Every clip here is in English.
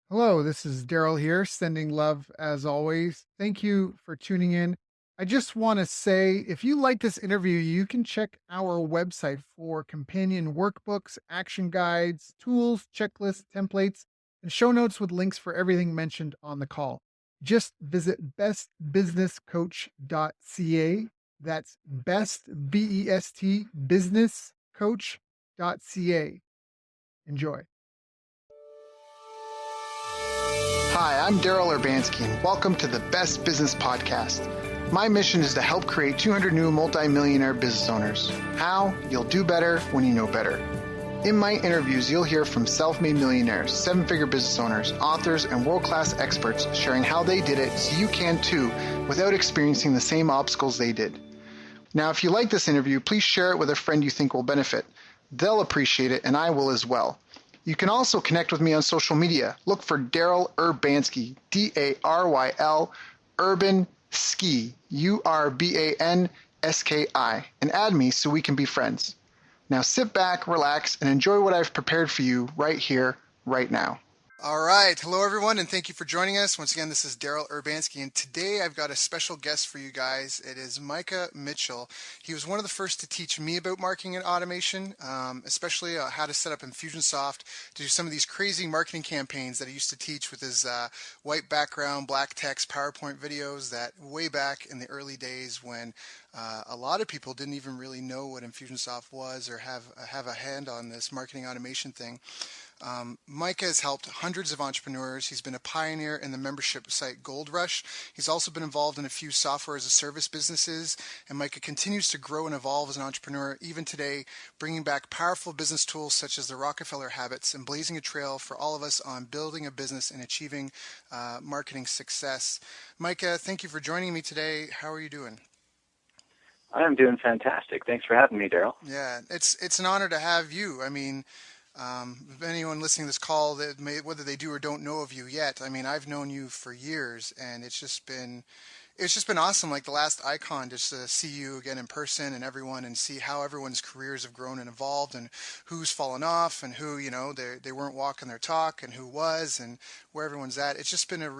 Hello, this is Daryl here, sending love as always. Thank you for tuning in. I just want to say if you like this interview, you can check our website for companion workbooks, action guides, tools, checklists, templates, and show notes with links for everything mentioned on the call. Just visit bestbusinesscoach.ca. That's best, B-E-S-T, businesscoach.ca. Enjoy. Hi, I'm Daryl Urbanski, and welcome to the Best Business Podcast. My mission is to help create 200 new multi-millionaire business owners. How? You'll do better when you know better. In my interviews, you'll hear from self-made millionaires, seven-figure business owners, authors, and world-class experts sharing how they did it so you can too, without experiencing the same obstacles they did. Now, if you like this interview, please share it with a friend you think will benefit. They'll appreciate it, and I will as well. You can also connect with me on social media. Look for Daryl Urbanski, D-A-R-Y-L, Urban Ski, U-R-B-A-N-S-K-I, and add me so we can be friends. Now sit back, relax, and enjoy what I've prepared for you right here, right now. All right. Hello, everyone, and thank you for joining us. Once again, this is Daryl Urbanski, and today I've got a special guest for you guys. It is Micah Mitchell. He was one of the first to teach me about marketing and automation, especially how to set up Infusionsoft to do some of these crazy marketing campaigns that he used to teach with his white background, black text PowerPoint videos that way back in the early days when a lot of people didn't even really know what Infusionsoft was or have a hand on this marketing automation thing. Micah has helped hundreds of entrepreneurs. He's been a pioneer in the membership site Gold Rush. He's also been involved in a few software as a service businesses, and Micah continues to grow and evolve as an entrepreneur even today, bringing back powerful business tools such as the Rockefeller habits and blazing a trail for all of us on building a business and achieving marketing success. Micah, thank you for joining me today. How are you doing? I'm doing fantastic. Thanks for having me, Daryl. Yeah, it's an honor to have you. I mean, anyone listening to this call that whether they do or don't know of you yet, I mean, I've known you for years, and it's just been awesome. Like the last Icon, just to see you again in person and everyone, and see how everyone's careers have grown and evolved, and who's fallen off, and who they weren't walking their talk, and who was, and where everyone's at. It's just been a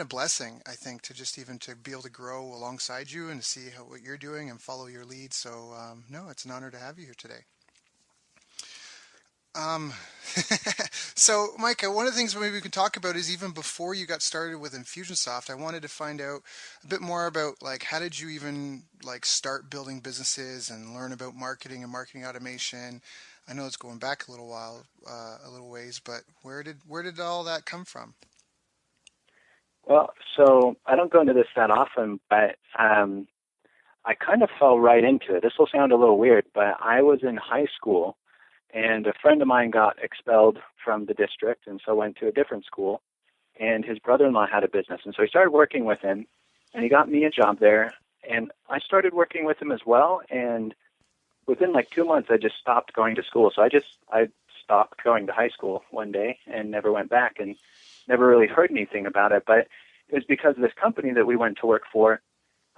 blessing, I think, to just even to be able to grow alongside you and to see what you're doing and follow your lead. So, no, it's an honor to have you here today. Um, so, Micah, one of the things maybe we can talk about is even before you got started with Infusionsoft, I wanted to find out a bit more about like how did you even like start building businesses and learn about marketing and marketing automation. I know it's going back a little while, a little ways, but where did all that come from? Well, so I don't go into this that often, but I kind of fell right into it. This will sound a little weird, but I was in high school, and a friend of mine got expelled from the district, and so went to a different school, and his brother-in-law had a business, and so he started working with him, and he got me a job there, and I started working with him as well, and within like 2 months, I just stopped going to school. So I stopped going to high school one day and never went back and never really heard anything about it. But it was because of this company that we went to work for.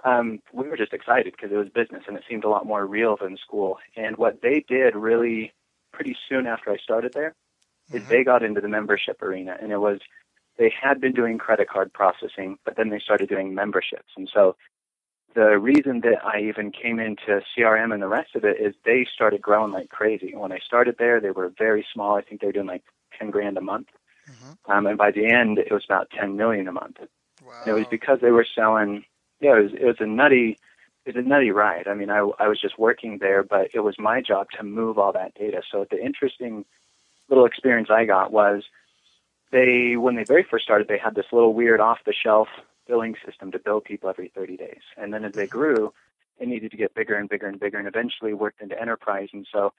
We were just excited because it was business and it seemed a lot more real than school. And what they did really pretty soon after I started there is Mm-hmm. they got into the membership arena. And they had been doing credit card processing, but then they started doing memberships. And so the reason that I even came into CRM and the rest of it is they started growing like crazy. When I started there, they were very small. I think they were doing like 10 grand a month. Mm-hmm. And by the end, it was about 10 million a month. And it was Wow. because they were selling, yeah, it was a nutty ride. I mean, I was just working there, but it was my job to move all that data. So the interesting little experience I got was when they very first started, they had this little weird off-the-shelf billing system to bill people every 30 days. And then as they Mm-hmm. grew, it needed to get bigger and bigger and bigger, and eventually worked into enterprise. And so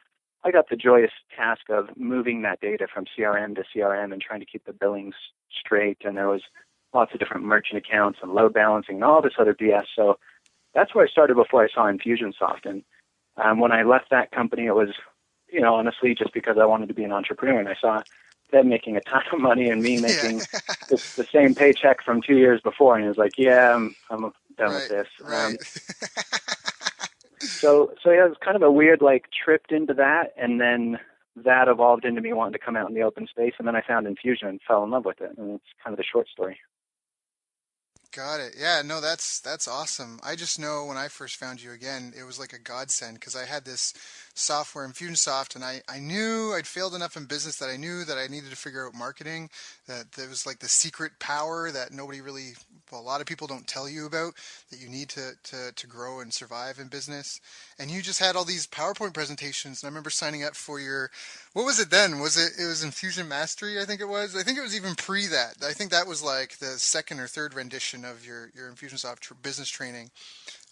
I got the joyous task of moving that data from CRM to CRM and trying to keep the billings straight. And there was lots of different merchant accounts and load balancing and all this other BS. So that's where I started before I saw Infusionsoft. And when I left that company, it was, honestly, just because I wanted to be an entrepreneur, and I saw them making a ton of money and me Yeah. making the same paycheck from 2 years before, and it was like, yeah, I'm done with Right. this. Right. So yeah, it was kind of a weird like tripped into that, and then that evolved into me wanting to come out in the open space, and then I found Infusion and fell in love with it. And it's kind of the short story. Got it. Yeah, no, that's awesome. I just know when I first found you again, it was like a godsend because I had this software, Infusionsoft, and I knew I'd failed enough in business that I knew that I needed to figure out marketing, that there was like the secret power that nobody really, well, a lot of people don't tell you about, that you need to grow and survive in business. And you just had all these PowerPoint presentations, and I remember signing up for your, what was it then? It was Infusion Mastery, I think it was. I think it was even pre that. I think that was like the second or third rendition of your Infusionsoft business training.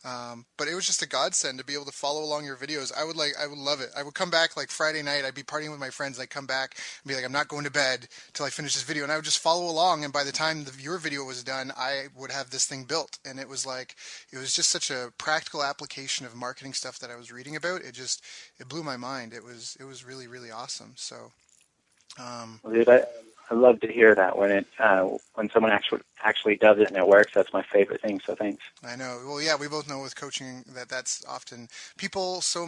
But it was just a godsend to be able to follow along your videos. I would love it. I would come back like Friday night. I'd be partying with my friends. I'd come back and be like, I'm not going to bed till I finish this video. And I would just follow along. And by the time your video was done, I would have this thing built. And it was just such a practical application of marketing stuff that I was reading about. It blew my mind. It was really, really awesome. So, Well, dude, I love to hear that when someone actually does it and it works. That's my favorite thing. So thanks. I know. Well, yeah, we both know with coaching that's often people so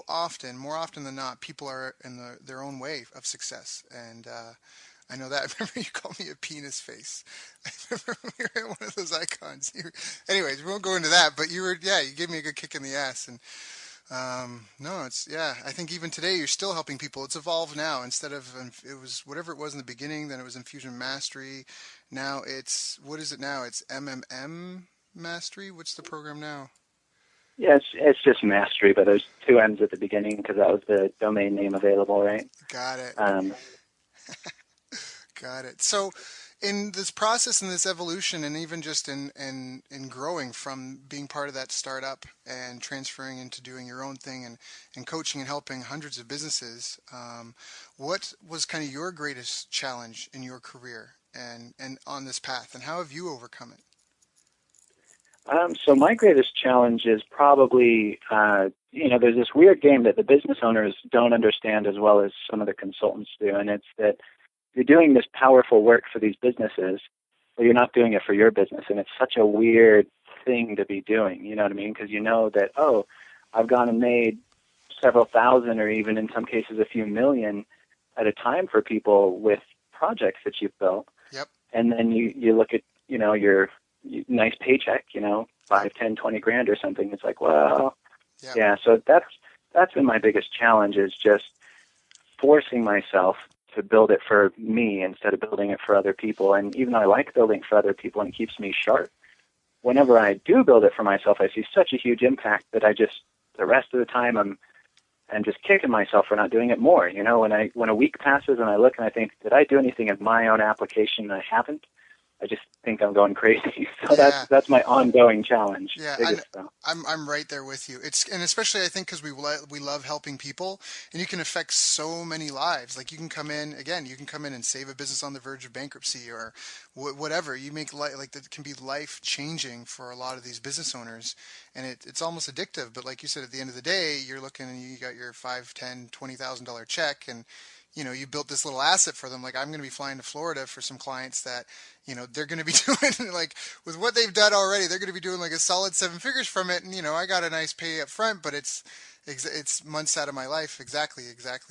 often, more often than not, people are in their own way of success. And I know that. I remember you called me a penis face. I remember we were at one of those icons. Anyways, we won't go into that, but you gave me a good kick in the ass. And no, I think even today you're still helping people. It's evolved now. Instead of, it was whatever it was in the beginning, then it was Infusion Mastery. Now what is it now? It's MMM Mastery? What's the program now? Yeah, it's just Mastery, but there's two M's at the beginning because that was the domain name available, right? Got it. Got it. So in this process and this evolution, and even just in growing from being part of that startup and transferring into doing your own thing and coaching and helping hundreds of businesses, what was kind of your greatest challenge in your career and on this path, and how have you overcome it? So my greatest challenge is probably, there's this weird game that the business owners don't understand as well as some of the consultants do, and it's that you're doing this powerful work for these businesses, but you're not doing it for your business. And it's such a weird thing to be doing, you know what I mean? Because you know that, I've gone and made several thousand or even in some cases a few million at a time for people with projects that you've built. Yep. And then you look at, your nice paycheck, 5, 10, 20 grand or something. It's like, well, yep. Yeah. So that's been my biggest challenge, is just forcing myself to build it for me instead of building it for other people. And even though I like building for other people and it keeps me sharp, whenever I do build it for myself, I see such a huge impact that the rest of the time I'm just kicking myself for not doing it more. When a week passes and I look and I think, did I do anything in my own application that I haven't? I just think I'm going crazy. So that's my ongoing challenge. Yeah, I'm right there with you. And especially I think because we love helping people, and you can affect so many lives. Like you can come in and save a business on the verge of bankruptcy or whatever. You make like that can be life changing for a lot of these business owners, and it's almost addictive. But like you said, at the end of the day, you're looking and you got your $5, $10, $20,000 check, and you built this little asset for them. Like I'm going to be flying to Florida for some clients that, they're going to be doing like with what they've done already, they're going to be doing like a solid 7 figures from it. And, I got a nice pay up front, but it's months out of my life. Exactly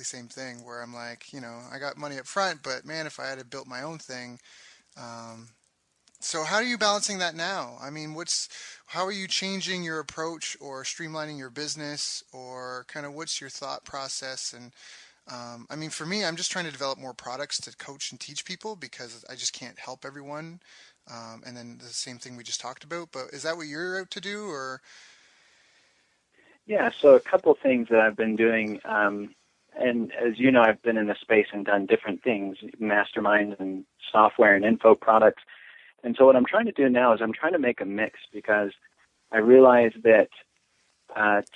same thing where I'm like, I got money up front, but man, if I had built my own thing. So how are you balancing that now? I mean, how are you changing your approach or streamlining your business, or kind of what's your thought process? And I mean, for me, I'm just trying to develop more products to coach and teach people because I just can't help everyone. And then the same thing we just talked about. But is that what you're out to do, or? Yeah, so a couple things that I've been doing, and as you know, I've been in the space and done different things, masterminds and software and info products. And so what I'm trying to do now is I'm trying to make a mix, because I realize that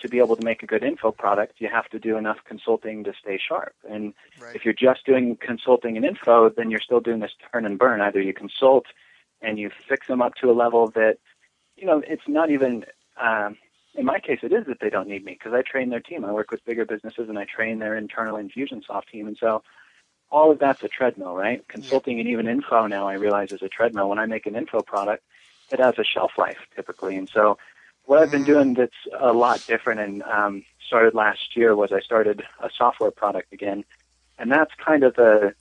to be able to make a good info product, you have to do enough consulting to stay sharp. And Right. If you're just doing consulting and info, then you're still doing this turn and burn. Either you consult and you fix them up to a level that, it's not even, in my case, it is that they don't need me, because I train their team. I work with bigger businesses and I train their internal Infusionsoft team. And so all of that's a treadmill, right? Consulting and even info now I realize is a treadmill. When I make an info product, it has a shelf life typically. And so what I've been doing that's a lot different and started last year was I started a software product again, and that's kind of the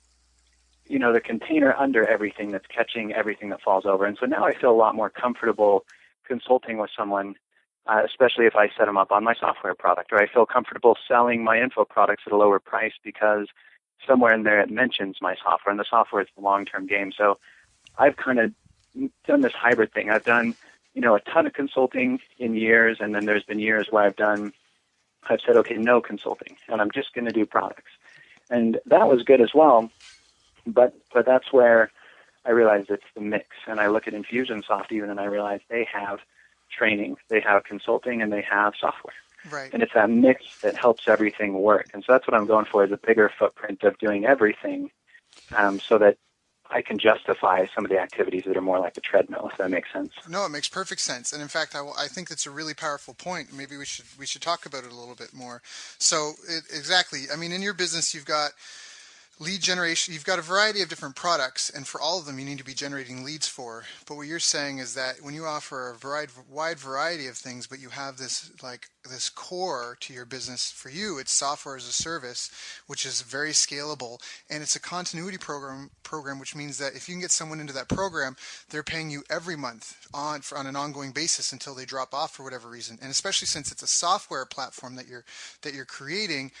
container under everything that's catching everything that falls over. And so now I feel a lot more comfortable consulting with someone, especially if I set them up on my software product, or I feel comfortable selling my info products at a lower price because somewhere in there it mentions my software, and the software is the long-term game. So I've kind of done this hybrid thing. I've done, a ton of consulting in years, and then there's been years where I've said, okay, no consulting, and I'm just going to do products. And that was good as well, but that's where I realized it's the mix. And I look at Infusionsoft even, and I realize they have training, they have consulting, and they have software. Right. And it's that mix that helps everything work. And so that's what I'm going for, is a bigger footprint of doing everything, so that I can justify some of the activities that are more like a treadmill, if that makes sense. No, it makes perfect sense. And in fact, I think it's a really powerful point. Maybe we should talk about it a little bit more. So exactly. I mean, in your business, you've got lead generation, you've got a variety of different products, and for all of them you need to be generating leads for. But what you're saying is that when you offer a wide variety of things, but you have this core to your business, for you it's software as a service, which is very scalable, and it's a continuity program, which means that if you can get someone into that program, they're paying you every month on an ongoing basis until they drop off for whatever reason. And especially since it's a software platform that you're creating,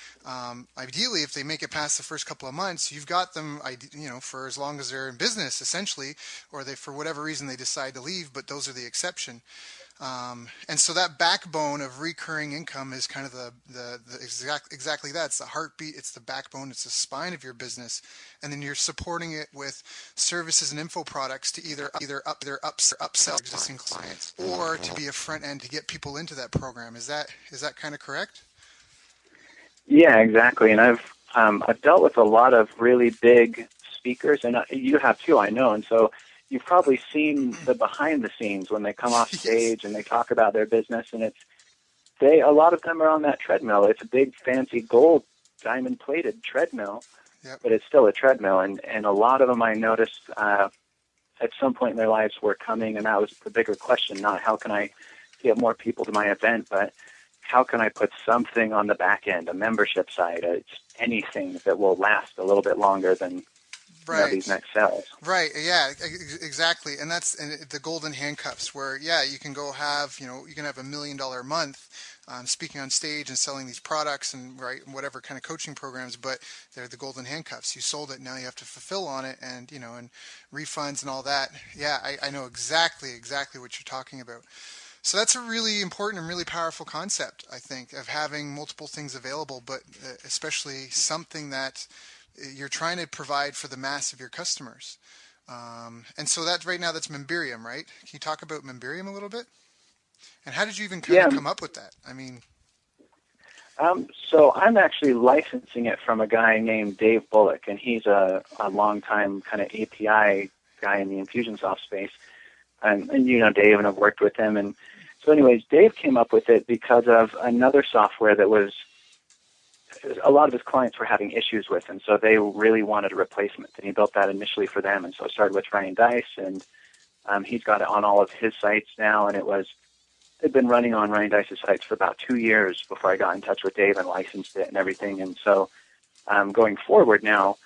ideally if they make it past the first couple of months, you've got them, for as long as they're in business, essentially, or they, for whatever reason, they decide to leave, but those are the exception. And so that backbone of recurring income is kind of exactly that. It's the heartbeat, it's the backbone, it's the spine of your business. And then you're supporting it with services and info products to either upsell existing clients, or to be a front end to get people into that program. Is that kind of correct? Yeah, exactly. And I've dealt with a lot of really big speakers, and you have too, I know. And so you've probably seen the behind the scenes when they come off stage and they talk about their business, and a lot of them are on that treadmill. It's a big fancy gold diamond plated treadmill, Yep. But it's still a treadmill. And a lot of them I noticed at some point in their lives were coming, and that was the bigger question, not how can I get more people to my event, but how can I put something on the back end, a membership site, it's anything that will last a little bit longer than these next sales. Right. Yeah, exactly. And that's the golden handcuffs where, you can go have, you can have $1 million a month speaking on stage and selling these products and whatever kind of coaching programs, but they're the golden handcuffs. You sold it. Now you have to fulfill on it, and, and refunds and all that. Yeah, I know exactly what you're talking about. So that's a really important and really powerful concept, I think, of having multiple things available, but especially something that you're trying to provide for the mass of your customers. And so that right now, that's Memberium, right? Can you talk about Memberium a little bit? And how did you even kind of come up with that? I mean, so I'm actually licensing it from a guy named Dave Bullock, and he's a long-time kind of API guy in the Infusionsoft space. And Dave, and I've worked with him. And so anyways, Dave came up with it because of another software that was a lot of his clients were having issues with, and so they really wanted a replacement. And he built that initially for them, and so it started with Ryan Dice, and he's got it on all of his sites now, and it'd been running on Ryan Dice's sites for about 2 years before I got in touch with Dave and licensed it and everything. And so going forward now,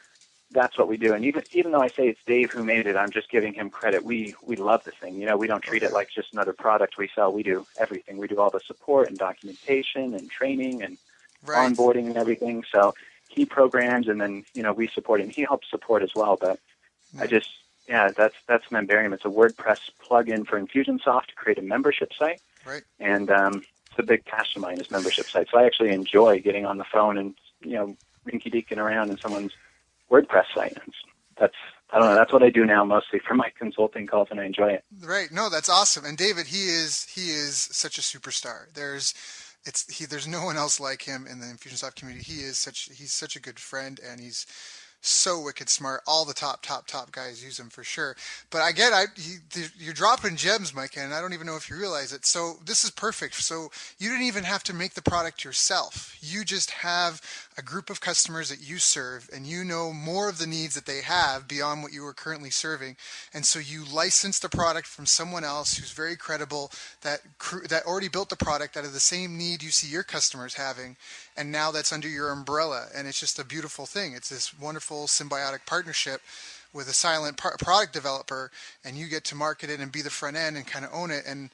that's what we do. And even though I say it's Dave who made it, I'm just giving him credit. We love this thing. We don't treat it like just another product we sell. We do everything. We do all the support and documentation and training and onboarding and everything. So he programs, and then we support him. He helps support as well. But that's Memberium. It's a WordPress plugin for Infusionsoft to create a membership site. Right. And it's a big passion of mine, is membership sites. So I actually enjoy getting on the phone and rinky-dinking around in someone's WordPress site. That's what I do now mostly for my consulting calls, and I enjoy it. Right. No, that's awesome. And David, he is such a superstar. There's no one else like him in the Infusionsoft community. He's such a good friend, and he's so wicked smart. All the top guys use them for sure. But you're dropping gems, Micah, and I don't even know if you realize it. So this is perfect. So you didn't even have to make the product yourself. You just have a group of customers that you serve, and you know more of the needs that they have beyond what you are currently serving. And so you license the product from someone else who's very credible, that already built the product out of the same need you see your customers having, and now that's under your umbrella, and it's just a beautiful thing. It's this wonderful symbiotic partnership with a silent product developer, and you get to market it and be the front end and kind of own it, and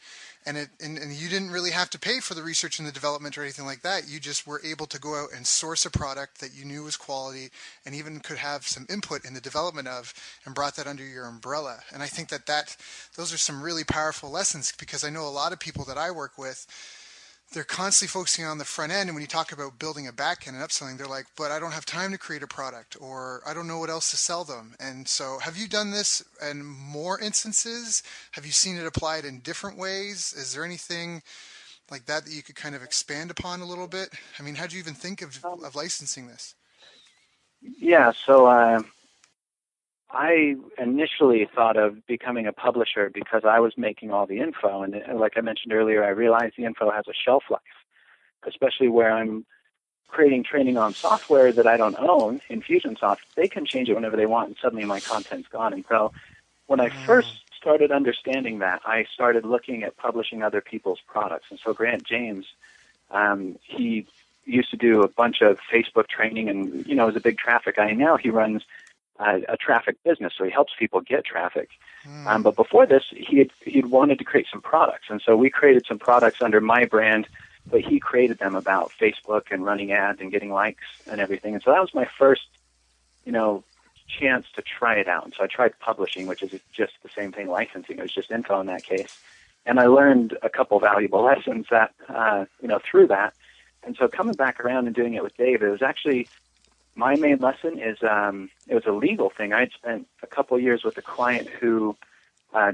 you didn't really have to pay for the research and the development or anything like that. You just were able to go out and source a product that you knew was quality, and even could have some input in the development of, and brought that under your umbrella. And I think that those are some really powerful lessons, because I know a lot of people that I work with, they're constantly focusing on the front end, and when you talk about building a back end and upselling, they're like, but I don't have time to create a product, or I don't know what else to sell them. And so have you done this in more instances? Have you seen it applied in different ways? Is there anything like that you could kind of expand upon a little bit? I mean, how do you even think of licensing this? Yeah, so I initially thought of becoming a publisher because I was making all the info. And like I mentioned earlier, I realized the info has a shelf life, especially where I'm creating training on software that I don't own, Infusionsoft. They can change it whenever they want, and suddenly my content's gone. And so when I first started understanding that, I started looking at publishing other people's products. And so Grant James, he used to do a bunch of Facebook training and, is a big traffic guy. And now he runs a traffic business, so he helps people get traffic. But before this, he'd wanted to create some products. And so we created some products under my brand, but he created them about Facebook and running ads and getting likes and everything. And so that was my first, chance to try it out. And so I tried publishing, which is just the same thing, licensing. It was just info in that case. And I learned a couple valuable lessons that, through that. And so coming back around and doing it with Dave, it was actually, my main lesson is it was a legal thing. I'd spent a couple of years with a client who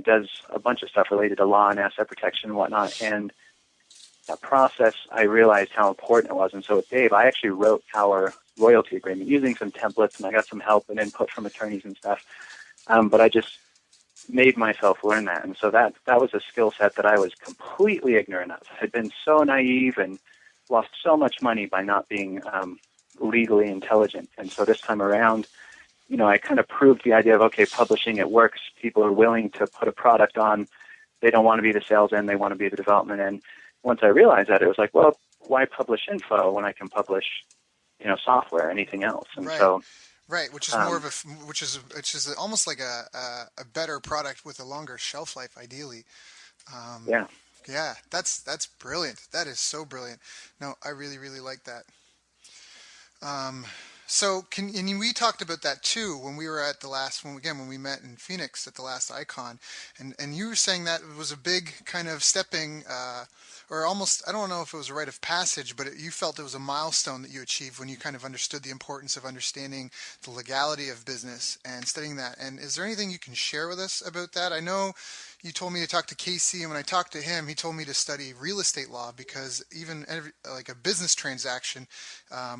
does a bunch of stuff related to law and asset protection and whatnot. And that process, I realized how important it was. And so with Dave, I actually wrote our royalty agreement using some templates, and I got some help and input from attorneys and stuff. But I just made myself learn that. And so that was a skill set that I was completely ignorant of. I'd been so naive and lost so much money by not being legally intelligent. And so this time around, I kind of proved the idea of, okay, publishing, it works. People are willing to put a product on. They don't want to be the sales end. They want to be the development end. Once I realized that, it was like, well, why publish info when I can publish, software, anything else? And right. so, right, which is more of which is almost like a better product with a longer shelf life, ideally. Yeah. Yeah, that's brilliant. That is so brilliant. No, I really, really like that. So and we talked about that too when we were at the last when we met in Phoenix at the last Icon, and you were saying that it was a big kind of stepping, or almost, I don't know if it was a rite of passage, but you felt it was a milestone that you achieved when you kind of understood the importance of understanding the legality of business and studying that. And is there anything you can share with us about that? I know you told me to talk to Casey, and when I talked to him, he told me to study real estate law, because even like a business transaction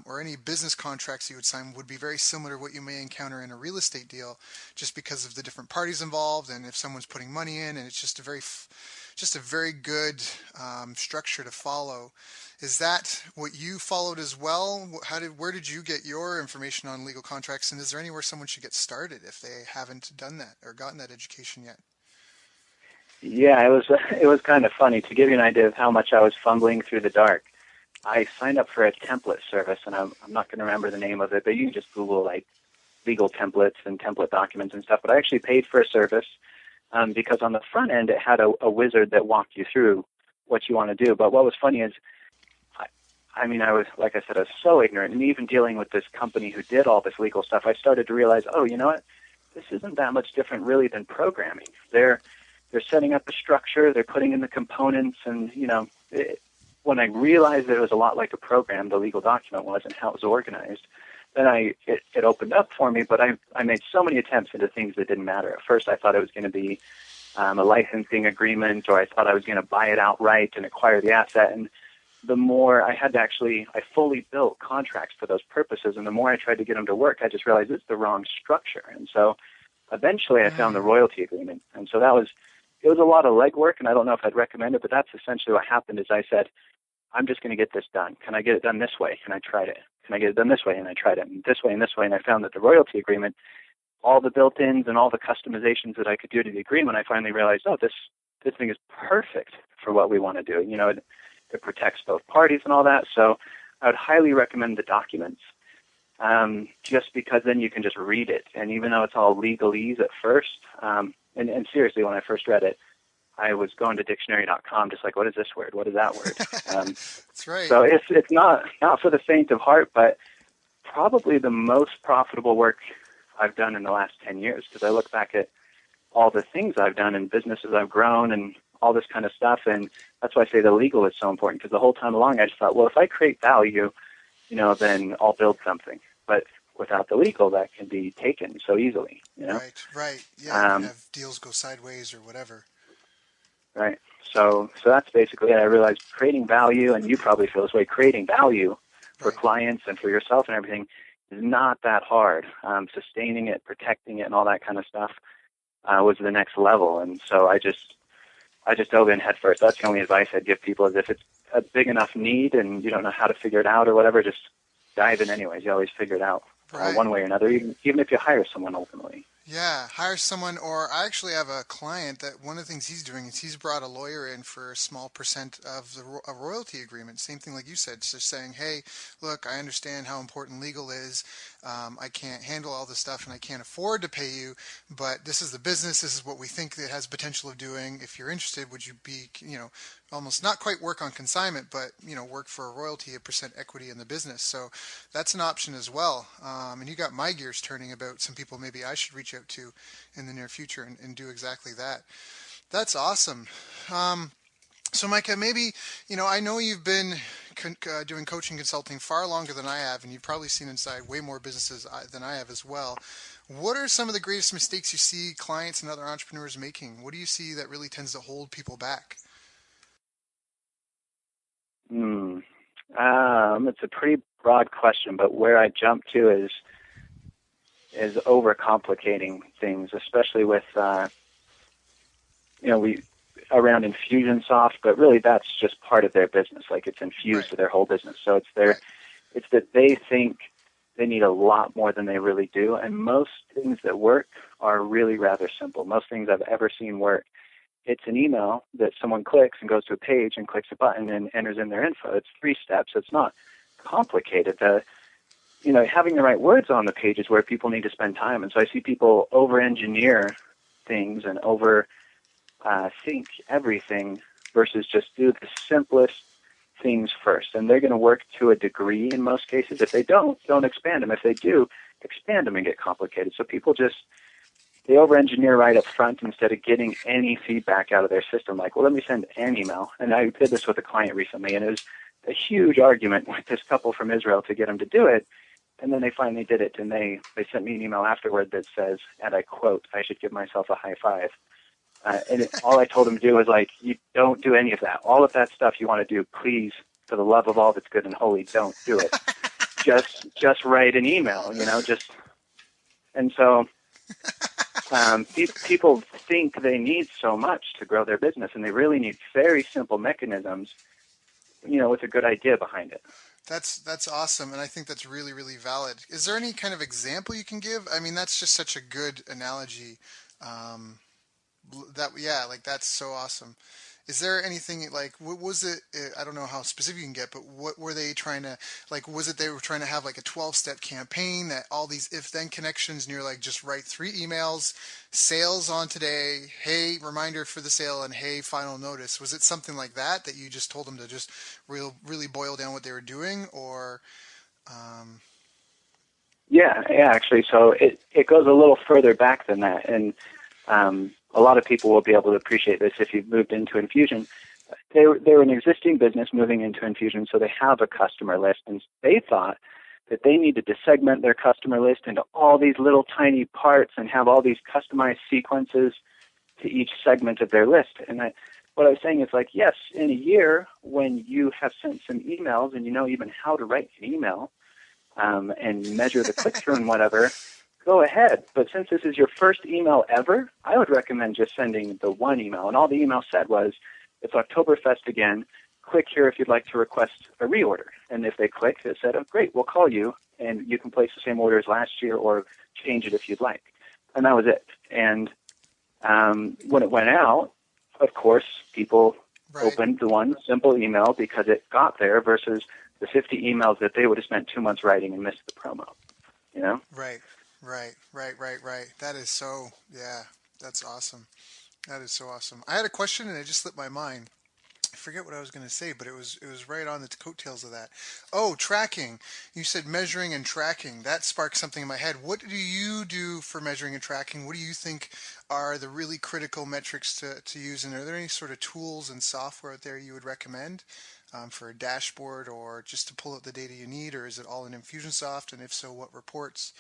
or any business contracts you would sign would be very similar to what you may encounter in a real estate deal, just because of the different parties involved and if someone's putting money in, and it's just a very good structure to follow. Is that what you followed as well? Where did you get your information on legal contracts, and is there anywhere someone should get started if they haven't done that or gotten that education yet? Yeah, it was kind of funny. To give you an idea of how much I was fumbling through the dark, I signed up for a template service, and I'm not going to remember the name of it, but you can just Google like legal templates and template documents and stuff. But I actually paid for a service because on the front end it had a wizard that walked you through what you want to do. But what was funny is, I was, like I said, I was so ignorant, and even dealing with this company who did all this legal stuff, I started to realize, oh, you know what? This isn't that much different really than programming. They're setting up the structure, they're putting in the components, and, when I realized that it was a lot like a program, the legal document was, and how it was organized, then it opened up for me, but I made so many attempts into things that didn't matter. At first, I thought it was going to be a licensing agreement, or I thought I was going to buy it outright and acquire the asset, and the more I had to I fully built contracts for those purposes. And the more I tried to get them to work, I just realized it's the wrong structure. And so eventually I found the royalty agreement. And so it was a lot of legwork, and I don't know if I'd recommend it, but that's essentially what happened is I said, I'm just going to get this done. Can I get it done this way? And I tried it. Can I get it done this way? And I tried it. And this way and this way. And I found that the royalty agreement, all the built-ins and all the customizations that I could do to the agreement, I finally realized, this thing is perfect for what we want to do. It protects both parties and all that. So I would highly recommend the documents, just because then you can just read it. And even though it's all legalese at first, and seriously, when I first read it, I was going to dictionary.com just like, what is this word? What is that word? That's right. So it's not for the faint of heart, but probably the most profitable work I've done in the last 10 years, because I look back at all the things I've done and businesses I've grown and all this kind of stuff. And that's why I say the legal is so important, because the whole time along I just thought, well, if I create value, then I'll build something. But without the legal, that can be taken so easily. Right. Yeah, you have deals go sideways or whatever. Right. So that's basically it. I realized creating value, and you probably feel this way, creating value for clients and for yourself and everything is not that hard. Sustaining it, protecting it, and all that kind of stuff was the next level. And so I just dove in head first. That's the only advice I'd give people, is if it's a big enough need and you don't know how to figure it out or whatever, just dive in anyways. You always figure it out one way or another, even if you hire someone ultimately. Yeah, hire someone, or I actually have a client that one of the things he's doing is he's brought a lawyer in for a small percent of a royalty agreement. Same thing like you said, just saying, hey, look, I understand how important legal is. I can't handle all this stuff and I can't afford to pay you, but this is the business. This is what we think it has potential of doing. If you're interested, would you be, almost not quite work on consignment, but, work for a royalty, a percent equity in the business. So that's an option as well. And you got my gears turning about some people maybe I should reach out to in the near future and do exactly that. That's awesome. So Micah, maybe, I know you've been doing coaching consulting far longer than I have, and you've probably seen inside way more businesses than I have as well. What are some of the greatest mistakes you see clients and other entrepreneurs making? What do you see that really tends to hold people back? It's a pretty broad question, but where I jump to is overcomplicating things, especially with, around Infusionsoft, but really that's just part of their business. Like, it's infused to their whole business. So it's that they think they need a lot more than they really do. And most things that work are really rather simple. Most things I've ever seen work, it's an email that someone clicks and goes to a page and clicks a button and enters in their info. It's 3 steps. It's not complicated. Having the right words on the page is where people need to spend time. And so I see people over-engineer things and think everything versus just do the simplest things first. And they're going to work to a degree in most cases. If they don't expand them. If they do, expand them and get complicated. So people they over-engineer right up front instead of getting any feedback out of their system. Like, well, let me send an email. And I did this with a client recently, and it was a huge argument with this couple from Israel to get them to do it. And then they finally did it, and they sent me an email afterward that says, and I quote, I should give myself a high five. All I told them to do was, like, you don't do any of that. All of that stuff you want to do, please, for the love of all that's good and holy, don't do it. just write an email, and so people think they need so much to grow their business, and they really need very simple mechanisms, with a good idea behind it. That's awesome, and I think that's really, really valid. Is there any kind of example you can give? I mean, that's just such a good analogy. That's so awesome. Is there anything, like, what was it? I don't know how specific you can get, but what were they trying to, like, was it they were trying to have like a 12-step campaign that all these if-then connections, and you're like, just write 3 emails, sales on today, hey, reminder for the sale, and hey, final notice? Was it something like that you just told them to just really boil down what they were doing, or? Yeah, actually. So it goes a little further back than that, and a lot of people will be able to appreciate this if you've moved into Infusion. They're an existing business moving into Infusion, so they have a customer list, and they thought that they needed to segment their customer list into all these little tiny parts and have all these customized sequences to each segment of their list. And what I was saying is like, yes, in a year when you have sent some emails and you know even how to write an email and measure the click-through and whatever, go ahead. But since this is your first email ever, I would recommend just sending the one email. And all the email said was, it's Oktoberfest again. Click here if you'd like to request a reorder. And if they clicked, it said, oh, great, we'll call you, and you can place the same order as last year or change it if you'd like. And that was it. And when it went out, of course, people opened the one simple email because it got there versus the 50 emails that they would have spent 2 months writing and missed the promo, you know? Right. That is so, yeah, that's awesome. That is so awesome. I had a question and it just slipped my mind. I forget what I was going to say, but it was right on the coattails of that. Oh, tracking. You said measuring and tracking. That sparked something in my head. What do you do for measuring and tracking? What do you think are the really critical metrics to use? And are there any sort of tools and software out there you would recommend for a dashboard or just to pull out the data you need? Or is it all in Infusionsoft? And if so, what reports?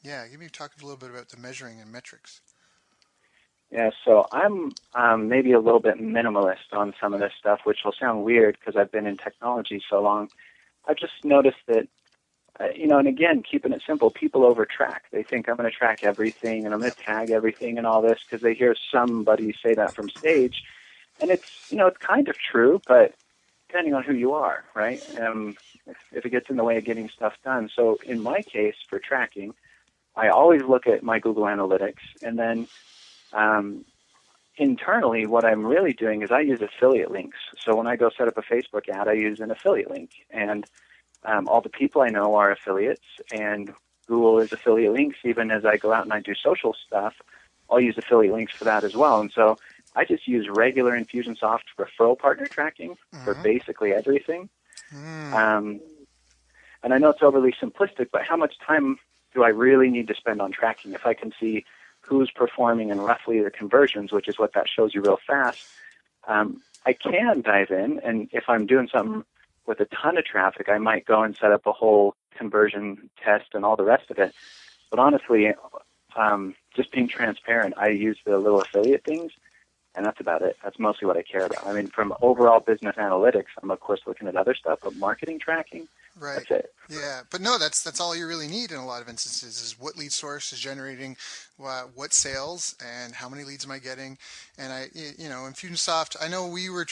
Yeah, talk a little bit about the measuring and metrics. Yeah, so I'm maybe a little bit minimalist on some of this stuff, which will sound weird because I've been in technology so long. I've just noticed that, and again, keeping it simple, people over-track. They think I'm going to track everything and I'm going to tag everything and all this because they hear somebody say that from stage. And it's kind of true, but depending on who you are, right? If it gets in the way of getting stuff done. So in my case, for tracking, I always look at my Google Analytics, and then internally, what I'm really doing is I use affiliate links. So when I go set up a Facebook ad, I use an affiliate link. And all the people I know are affiliates, and Google is affiliate links. Even as I go out and I do social stuff, I'll use affiliate links for that as well. And so I just use regular Infusionsoft referral partner tracking for basically everything. And I know it's overly simplistic, but how much time do I really need to spend on tracking if I can see who's performing and roughly the conversions, which is what that shows you real fast? I can dive in, and if I'm doing something with a ton of traffic, I might go and set up a whole conversion test and all the rest of it. But honestly, just being transparent, I use the little affiliate things, and that's about it. That's mostly what I care about. I mean, from overall business analytics, I'm of course looking at other stuff, but marketing tracking, that's it. Yeah, but no, that's all you really need in a lot of instances is what lead source is generating, what sales, and how many leads am I getting. And Infusionsoft, I know we were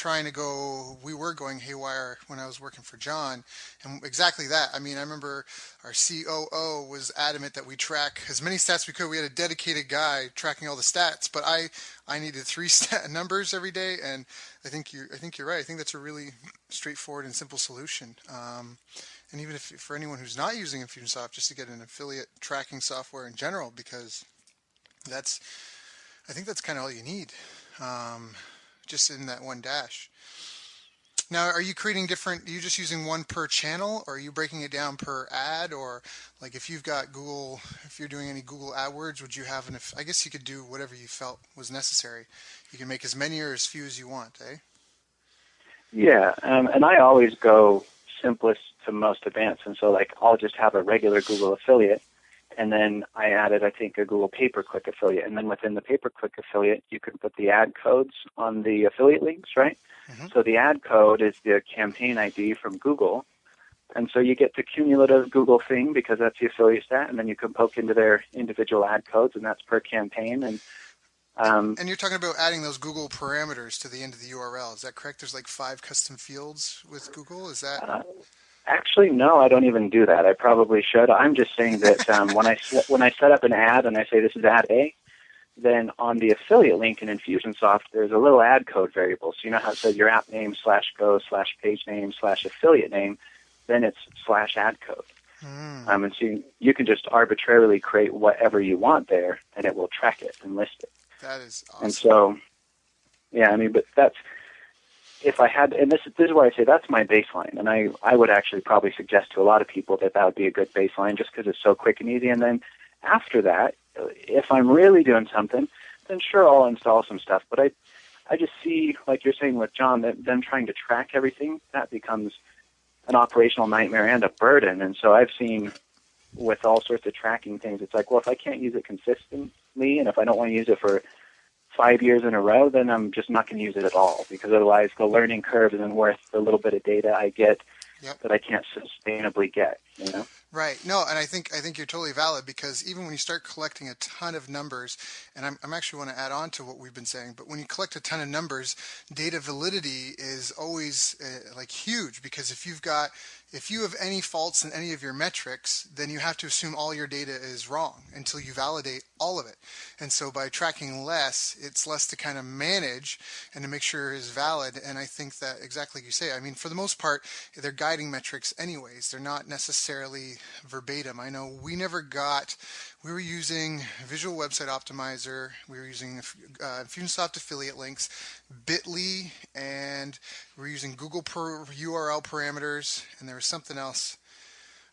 going haywire when I was working for John, and exactly that. I mean, I remember our COO was adamant that we track as many stats we could. We had a dedicated guy tracking all the stats, but I needed 3 numbers every day, and I think you're right. I think that's a really straightforward and simple solution. And even if for anyone who's not using Infusionsoft, just to get an affiliate tracking software in general, because I think that's kind of all you need, just in that one dash. Now, are you creating are you just using one per channel, or are you breaking it down per ad? Or like if you've got Google, if you're doing any Google AdWords, would you have I guess you could do whatever you felt was necessary. You can make as many or as few as you want, eh? Yeah, and I always go simplest to most advanced. And so like I'll just have a regular Google affiliate, and then I added, I think, a Google pay-per-click affiliate. And then within the pay-per-click affiliate, you can put the ad codes on the affiliate links, right? So the ad code is the campaign ID from Google. And so you get the cumulative Google thing because that's the affiliate stat, and then you can poke into their individual ad codes, and that's per campaign. And you're talking about adding those Google parameters to the end of the URL. Is that correct? There's like 5 custom fields with Google. Is that? Actually, no, I don't even do that. I probably should. I'm just saying that when I set up an ad and I say this is ad A, then on the affiliate link in Infusionsoft, there's a little ad code variable. So you know how it says your app name /go/page name /affiliate name, then it's /ad code. And so you can just arbitrarily create whatever you want there, and it will track it and list it. That is awesome. And so, yeah, I mean, but that's, if I had, and this is where I say that's my baseline, and I would actually probably suggest to a lot of people that would be a good baseline just because it's so quick and easy. And then after that, if I'm really doing something, then sure, I'll install some stuff. But I just see, like you're saying with John, that them trying to track everything, that becomes an operational nightmare and a burden. And so I've seen with all sorts of tracking things, it's like, well, if I can't use it consistently, and if I don't want to use it for 5 years in a row, then I'm just not going to use it at all, because otherwise the learning curve isn't worth the little bit of data I get that I can't sustainably get, you know? Right. No, and I think you're totally valid, because even when you start collecting a ton of numbers, and I'm actually want to add on to what we've been saying, but when you collect a ton of numbers, data validity is always like huge, because if you have any faults in any of your metrics, then you have to assume all your data is wrong until you validate all of it. And so by tracking less, it's less to kind of manage and to make sure it is valid. And I think that exactly like you say, I mean, for the most part, they're guiding metrics anyways. They're not necessarily verbatim. I know we were using Visual Website Optimizer, we were using Infusionsoft affiliate links, Bitly, and we were using Google URL parameters, and there was something else.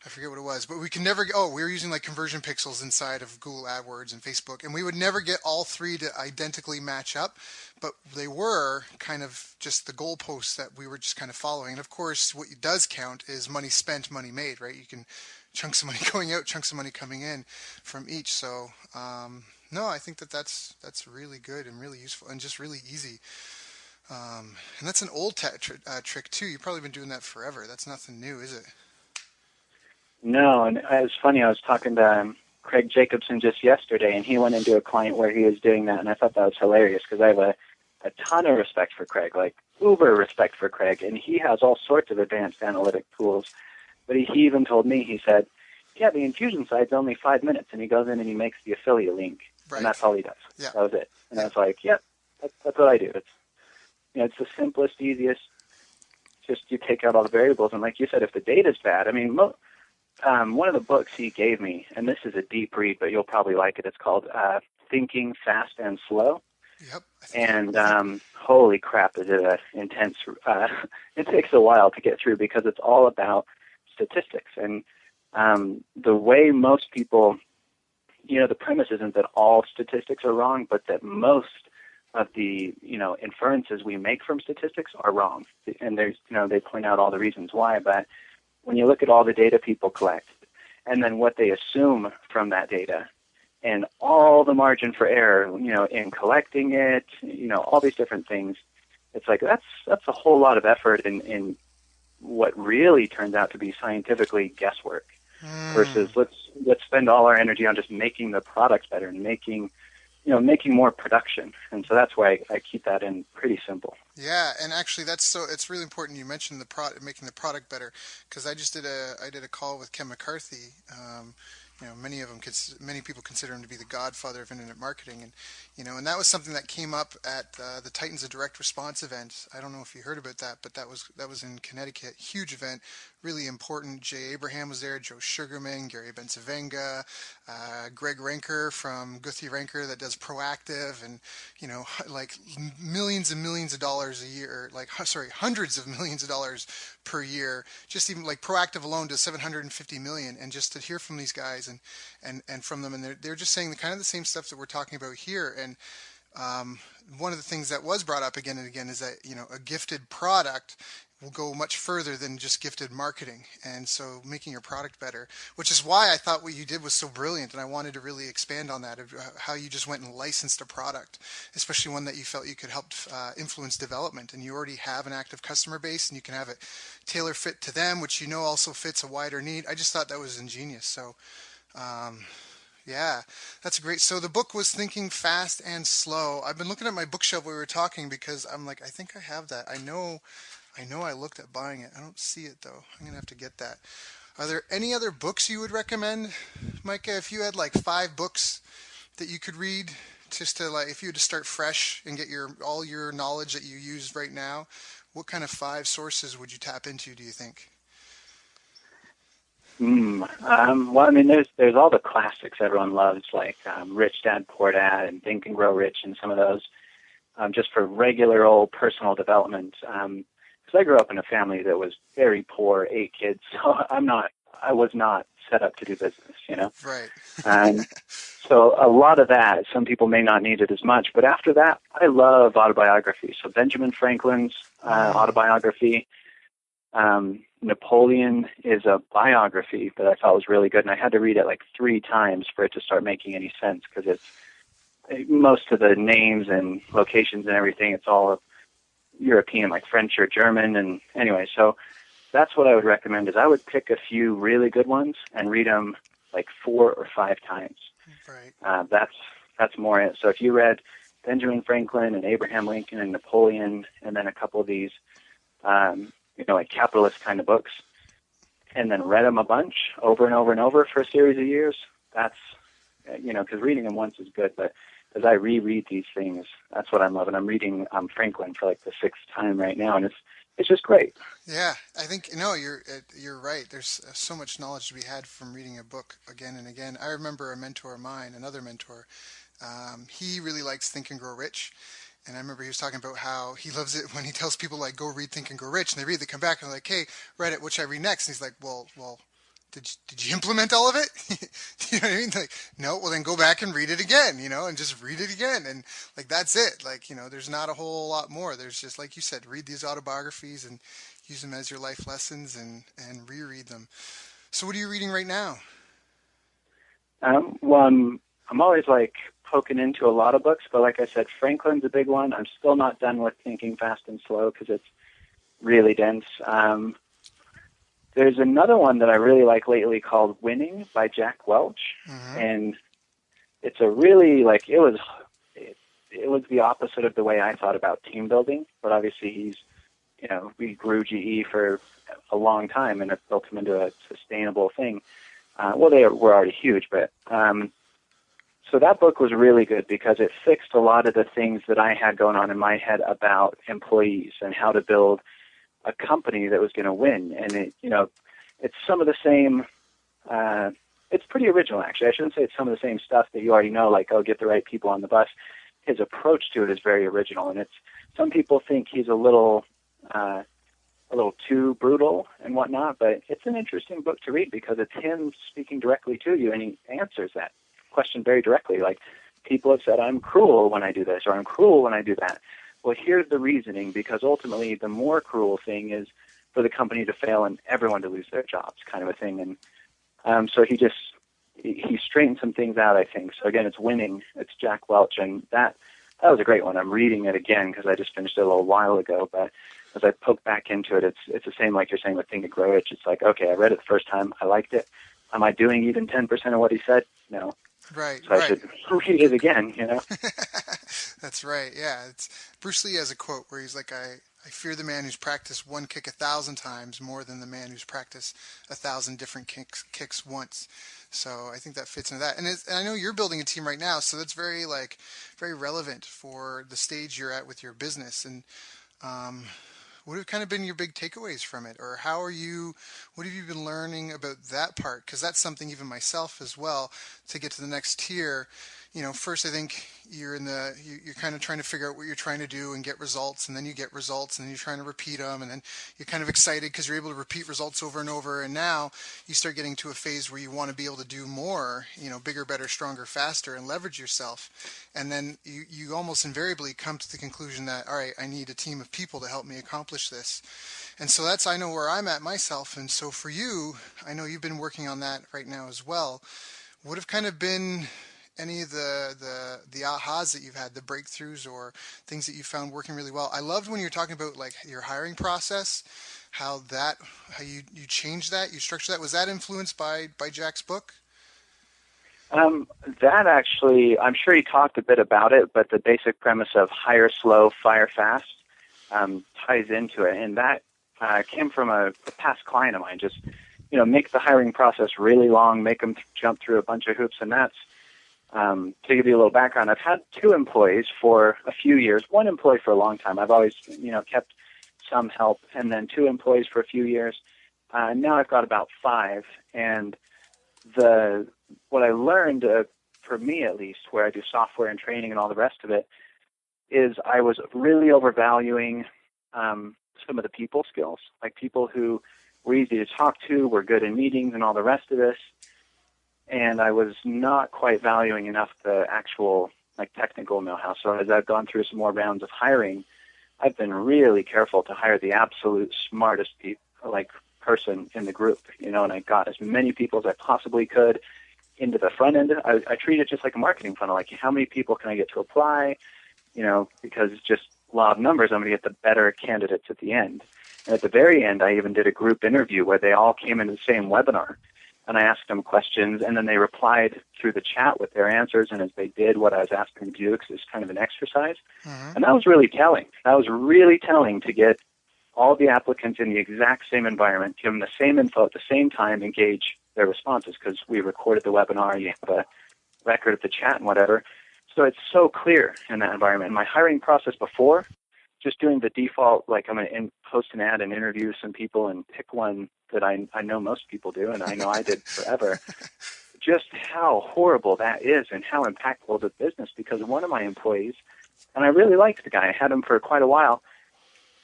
I forget what it was, but we can never we were using like conversion pixels inside of Google AdWords and Facebook, and we would never get all three to identically match up, but they were kind of just the goalposts that we were just kind of following. And of course, what does count is money spent, money made, right? You can chunks of money going out, chunks of money coming in from each. So, no, I think that's really good and really useful and just really easy. And that's an old trick too. You've probably been doing that forever. That's nothing new, is it? No, and it was funny. I was talking to Craig Jacobson just yesterday, and he went into a client where he was doing that, and I thought that was hilarious, because I have a ton of respect for Craig, like uber respect for Craig, and he has all sorts of advanced analytic tools. But he even told me, he said, yeah, the infusion site's only 5 minutes, and he goes in and he makes the affiliate link, Right. and that's all he does. Yeah. That was it. And I was like, yep, that's what I do. It's the simplest, easiest. Just you take out all the variables, and like you said, if the data's bad, I mean, one of the books he gave me, and this is a deep read, but you'll probably like it. It's called Thinking Fast and Slow. Yep. And holy crap, is it intense? It takes a while to get through, because it's all about statistics. And the way most people, the premise isn't that all statistics are wrong, but that most of the, inferences we make from statistics are wrong. And there's, they point out all the reasons why, but when you look at all the data people collect and then what they assume from that data and all the margin for error, in collecting it, all these different things, it's like that's a whole lot of effort in what really turns out to be scientifically guesswork versus let's spend all our energy on just making the product better and making more production. And so that's why I keep that in pretty simple. Yeah, and actually it's really important you mentioned making the product better, because I did a call with Ken McCarthy. Many people consider him to be the godfather of internet marketing, and that was something that came up at the Titans of Direct Response event. I don't know if you heard about that, but that was in Connecticut. Huge event, really important. Jay Abraham was there, Joe Sugarman, Gary Bensavenga, Greg Ranker from Guthrie Ranker that does Proactive, and like millions and millions of dollars a year, hundreds of millions of dollars per year. Just even like Proactive alone does 750 million, and just to hear from these guys and from them, and they're just saying the kind of the same stuff that we're talking about here. And one of the things that was brought up again and again is that a gifted product will go much further than just gifted marketing. And so making your product better, which is why I thought what you did was so brilliant, and I wanted to really expand on that, of how you just went and licensed a product, especially one that you felt you could help influence development, and you already have an active customer base, and you can have it tailor fit to them, which also fits a wider need. I just thought that was ingenious. So yeah, that's great. So the book was Thinking Fast and Slow. I've been looking at my bookshelf while we were talking, because I'm like, I think I have that. I know I looked at buying it. I don't see it though. I'm gonna have to get that. Are there any other books you would recommend, Micah? If you had like 5 books that you could read, just to if you had to start fresh and get all your knowledge that you use right now, what kind of 5 sources would you tap into, do you think? Well, I mean, there's all the classics everyone loves, like Rich Dad Poor Dad and Think and Grow Rich, and some of those, just for regular old personal development. Because I grew up in a family that was very poor, 8 kids, so I was not set up to do business, Right. And so a lot of that, some people may not need it as much, but after that, I love autobiography. So Benjamin Franklin's autobiography. Napoleon is a biography that I thought was really good, and I had to read it like 3 times for it to start making any sense, because it's most of the names and locations and everything, it's all European, like French or German. And anyway, so that's what I would recommend is I would pick a few really good ones and read them like 4 or 5 times. Right. That's more it. So if you read Benjamin Franklin and Abraham Lincoln and Napoleon, and then a couple of these, like capitalist kind of books, and then read them a bunch over and over and over for a series of years, that's, because reading them once is good, but as I reread these things, that's what I'm loving. I'm reading Franklin for like the 6th time right now, and it's just great. Yeah, I think you're right. There's so much knowledge to be had from reading a book again and again. I remember a mentor of mine, another mentor. He really likes Think and Grow Rich, and I remember he was talking about how he loves it when he tells people like go read Think and Grow Rich, and they read, they come back and they're like, hey, read it. What should I read next? And he's like, well, did you implement all of it? You know what I mean? Like, no, well then go back and read it again, and just read it again. And like, that's it. Like, there's not a whole lot more. There's just, like you said, read these autobiographies and use them as your life lessons and reread them. So what are you reading right now? Well, I'm always like poking into a lot of books, but like I said, Franklin's a big one. I'm still not done with Thinking Fast and Slow because it's really dense. There's another one that I really like lately called Winning by Jack Welch. Mm-hmm. And it's a really, it was the opposite of the way I thought about team building, but obviously we grew GE for a long time and it built him into a sustainable thing. They were already huge, but so that book was really good because it fixed a lot of the things that I had going on in my head about employees and how to build a company that was going to win. And it's some of the same, it's pretty original actually. I shouldn't say it's some of the same stuff that you already know, like, get the right people on the bus. His approach to it is very original. And some people think he's a little too brutal and whatnot, but it's an interesting book to read because it's him speaking directly to you and he answers that question very directly. Like, people have said, I'm cruel when I do this, or I'm cruel when I do that. Well, here's the reasoning, because ultimately the more cruel thing is for the company to fail and everyone to lose their jobs, kind of a thing. And so he straightened some things out, I think. So again, it's Winning. It's Jack Welch, and that was a great one. I'm reading it again because I just finished it a little while ago. But as I poke back into it, it's the same like you're saying with Think and Grow Rich. It's like, okay, I read it the first time, I liked it. Am I doing even 10% of what he said? No. Right. So I should read it again, That's right. Yeah. It's Bruce Lee has a quote where he's like, I fear the man who's practiced one kick 1,000 times more than the man who's practiced 1,000 different kicks once. So I think that fits into that. And I know you're building a team right now, so that's very relevant for the stage you're at with your business. And what have kind of been your big takeaways from it, or what have you been learning about that part? Because that's something even myself as well, to get to the next tier. First I think you're kind of trying to figure out what you're trying to do and get results, and then you get results, and then you're trying to repeat them, and then you're kind of excited because you're able to repeat results over and over, and now you start getting to a phase where you want to be able to do more, bigger, better, stronger, faster, and leverage yourself. And then you almost invariably come to the conclusion that, all right, I need a team of people to help me accomplish this. And so I know where I'm at myself. And so for you, I know you've been working on that right now as well. What have kind of been any of the ahas that you've had, the breakthroughs or things that you found working really well? I loved when you were talking about like your hiring process, how you changed that, you structured that. Was that influenced by Jack's book? That actually, I'm sure he talked a bit about it, but the basic premise of hire slow, fire fast ties into it. And that came from a past client of mine. Just, make the hiring process really long, make them jump through a bunch of hoops. And that's, to give you a little background, I've had 2 employees for a few years, 1 employee for a long time. I've always, kept some help, and then 2 employees for a few years. Now I've got about 5. And what I learned, for me at least, where I do software and training and all the rest of it, is I was really overvaluing some of the people skills, like people who were easy to talk to, were good in meetings and all the rest of this. And I was not quite valuing enough the actual technical know-how. So as I've gone through some more rounds of hiring, I've been really careful to hire the absolute smartest person in the group, and I got as many people as I possibly could. into the front end. I treat it just like a marketing funnel. Like, how many people can I get to apply? Because it's just law of numbers, I'm going to get the better candidates at the end. And at the very end, I even did a group interview where they all came into the same webinar. And I asked them questions, and then they replied through the chat with their answers. And as they did what I was asking them to do, because it's kind of an exercise. And that was really telling. That was really telling to get all the applicants in the exact same environment, give them the same info at the same time, engage their responses, because we recorded the webinar, you have a record of the chat and whatever. So it's so clear in that environment. My hiring process before, just doing the default, like I'm going to post an ad and interview some people and pick one that I know most people do, and I know I did forever. Just how horrible that is and how impactful to business, because one of my employees, and I really liked the guy, I had him for quite a while,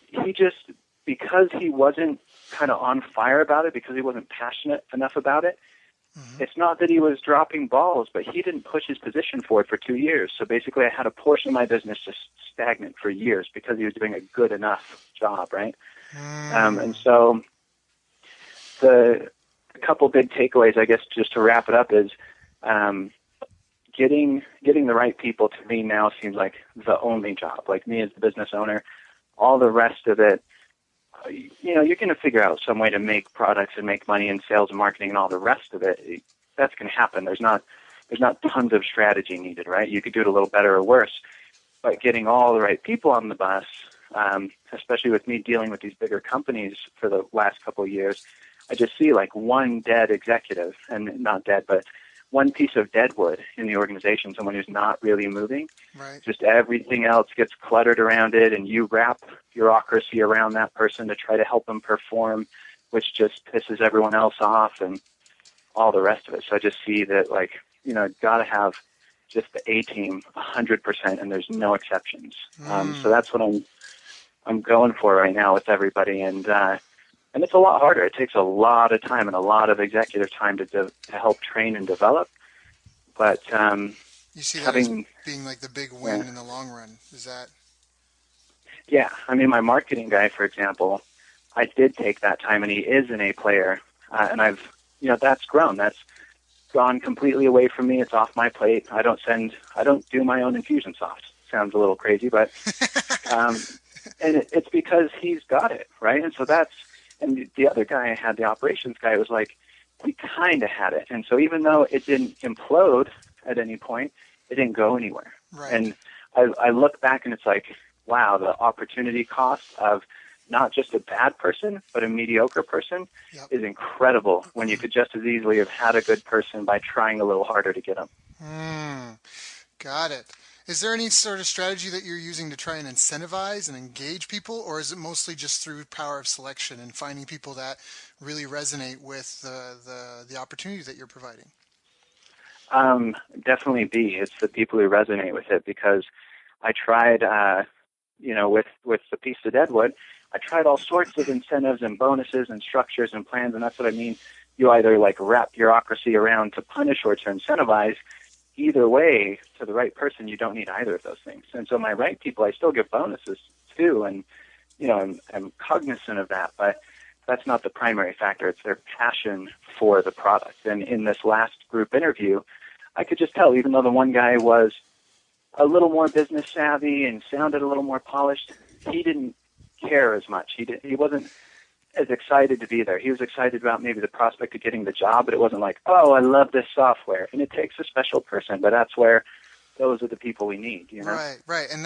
he just, because he wasn't kind of on fire about it, because he wasn't passionate enough about it, it's not that he was dropping balls, but he didn't push his position forward for 2 years. So basically I had a portion of my business just stagnant for years because he was doing a good enough job, right? And so the couple big takeaways, I guess, just to wrap it up, is getting the right people to me now seems like the only job. Like, me as the business owner, all the rest of it, you're going to figure out some way to make products and make money in sales and marketing and all the rest of it. That's going to happen. There's not tons of strategy needed, right? You could do it a little better or worse, but getting all the right people on the bus, especially with me dealing with these bigger companies for the last couple of years, I just see like one dead executive, and not dead, but one piece of dead wood in the organization, someone who's not really moving. Right. Just everything else gets cluttered around it, and you wrap bureaucracy around that person to try to help them perform, which just pisses everyone else off and all the rest of it. So I just see that, like, got to have just the A team 100%, and there's no exceptions. So that's what I'm going for right now with everybody, and it's a lot harder. It takes a lot of time and a lot of executive time to help train and develop. But you see that as being like the big win in the long run. Is that? Yeah. I mean, my marketing guy, for example, I did take that time, and he is an A player. And I've, that's grown. That's gone completely away from me. It's off my plate. I don't do my own Infusionsoft. Sounds a little crazy, but, and it's because he's got it, right? And so and the other guy I had, the operations guy, was like, we kind of had it. And so even though it didn't implode at any point, it didn't go anywhere. Right. And I look back and it's like, wow, the opportunity cost of not just a bad person, but a mediocre person is incredible, when you could just as easily have had a good person by trying a little harder to get them. Got it. Is there any sort of strategy that you're using to try and incentivize and engage people, or is it mostly just through power of selection and finding people that really resonate with the opportunity that you're providing? Definitely B. It's the people who resonate with it, because I tried, with the piece of deadwood, I tried all sorts of incentives and bonuses and structures and plans, and that's what I mean. You either like wrap bureaucracy around to punish or to incentivize. Either way, to the right person, you don't need either of those things. And so my right people, I still give bonuses too, and I'm cognizant of that, but that's not the primary factor. It's their passion for the product. And in this last group interview, I could just tell, even though the one guy was a little more business savvy and sounded a little more polished, he didn't care as much. He wasn't as excited to be there. He was excited about maybe the prospect of getting the job, but it wasn't like, oh, I love this software. And it takes a special person, but that's where those are the people we need, Right. And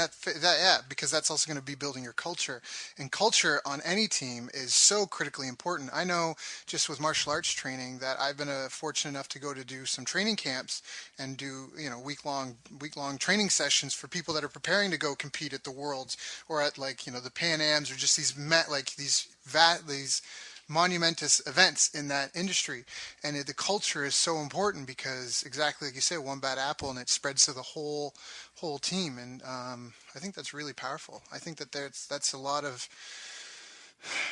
because that's also going to be building your culture. And culture on any team is so critically important. I know just with martial arts training that I've been fortunate enough to go to do some training camps and do, week-long training sessions for people that are preparing to go compete at the Worlds or at the Pan Ams, or just these monumentous events in that industry. And the culture is so important, because exactly like you say, one bad apple and it spreads to the whole team. And I think that's really powerful. I think that that's a lot of,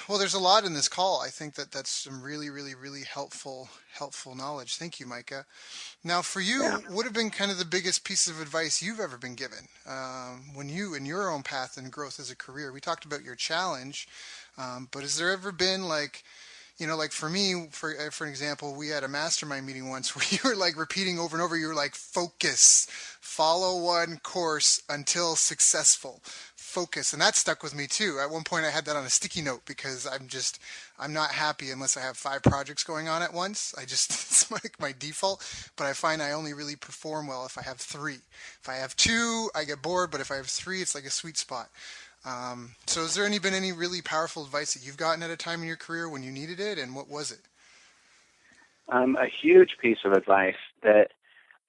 there's a lot in this call. I think that that's some really, really, really helpful knowledge. Thank you, Micah. Now, for you, what have been kind of the biggest piece of advice you've ever been given when you, in your own path and growth as a career? We talked about your challenge, but has there ever been Like for me, for an example, we had a mastermind meeting once where you were like repeating over and over. You were like, focus, follow one course until successful, focus, and that stuck with me too. At one point, I had that on a sticky note because I'm not happy unless I have 5 projects going on at once. It's like my default, but I find I only really perform well if I have 3. If I have 2, I get bored, but if I have 3, it's like a sweet spot. So has there been any really powerful advice that you've gotten at a time in your career when you needed it, and what was it? A huge piece of advice that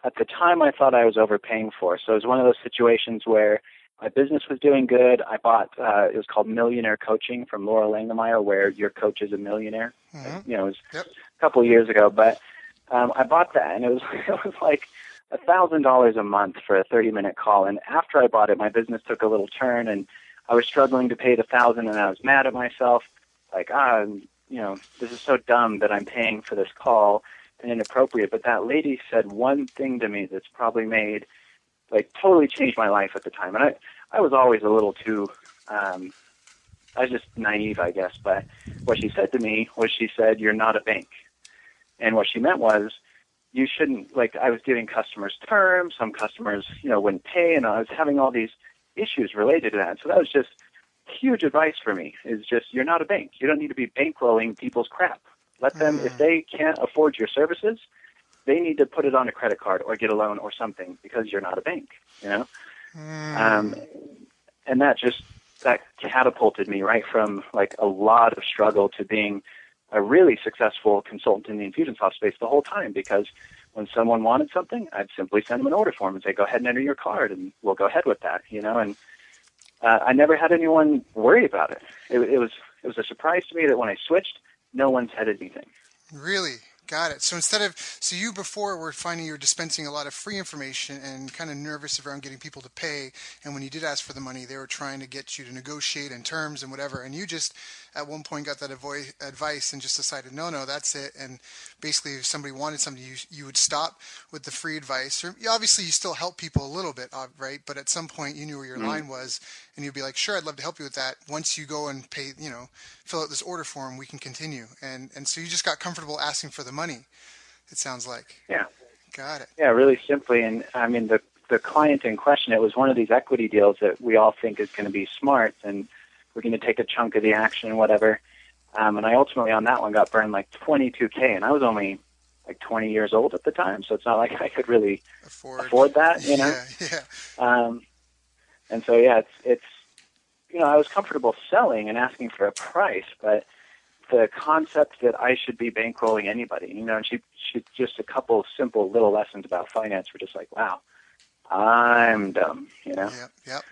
at the time I thought I was overpaying for. So it was one of those situations where my business was doing good. I bought, it was called Millionaire Coaching from Laura Langemeyer, where your coach is a millionaire. Mm-hmm. It was Yep. a couple of years ago, but I bought that, and it was it was like $1,000 a month for a 30-minute call. And after I bought it, my business took a little turn, and I was struggling to pay the 1,000, and I was mad at myself, like this is so dumb that I'm paying for this call and inappropriate. But that lady said one thing to me that's probably totally changed my life at the time. And I was always a little too, I was just naive, I guess. But what she said to me was, she said, "You're not a bank." And what she meant was, you shouldn't, I was giving customers terms, some customers, wouldn't pay, and I was having all these issues related to that. So that was just huge advice for me, is just, you're not a bank. You don't need to be bankrolling people's crap. Let them, if they can't afford your services, they need to put it on a credit card or get a loan or something, because you're not a bank. And that catapulted me right from a lot of struggle to being a really successful consultant in the Infusionsoft space the whole time, because when someone wanted something, I'd simply send them an order form and say, go ahead and enter your card and we'll go ahead with that. And I never had anyone worry about it. It was a surprise to me that when I switched, no one said anything. Really? Got it. So you before were finding you were dispensing a lot of free information and kind of nervous around getting people to pay. And when you did ask for the money, they were trying to get you to negotiate in terms and whatever. And you just at one point got that advice and just decided, no, that's it. And basically, if somebody wanted something, you would stop with the free advice. Or obviously, you still help people a little bit, right? But at some point, you knew where your line was, and you'd be like, sure, I'd love to help you with that. Once you go and pay, fill out this order form, we can continue. And so you just got comfortable asking for the money, it sounds like. Yeah. Got it. Yeah, really simply. And I mean, the client in question, it was one of these equity deals that we all think is going to be smart, and we're going to take a chunk of the action and whatever. And I ultimately on that one got burned like $22K, and I was only like 20 years old at the time, so it's not like I could really afford that, Yeah. And so, yeah, it's I was comfortable selling and asking for a price, but the concept that I should be bankrolling anybody, and she just a couple simple little lessons about finance were just like, wow, I'm dumb, Yep.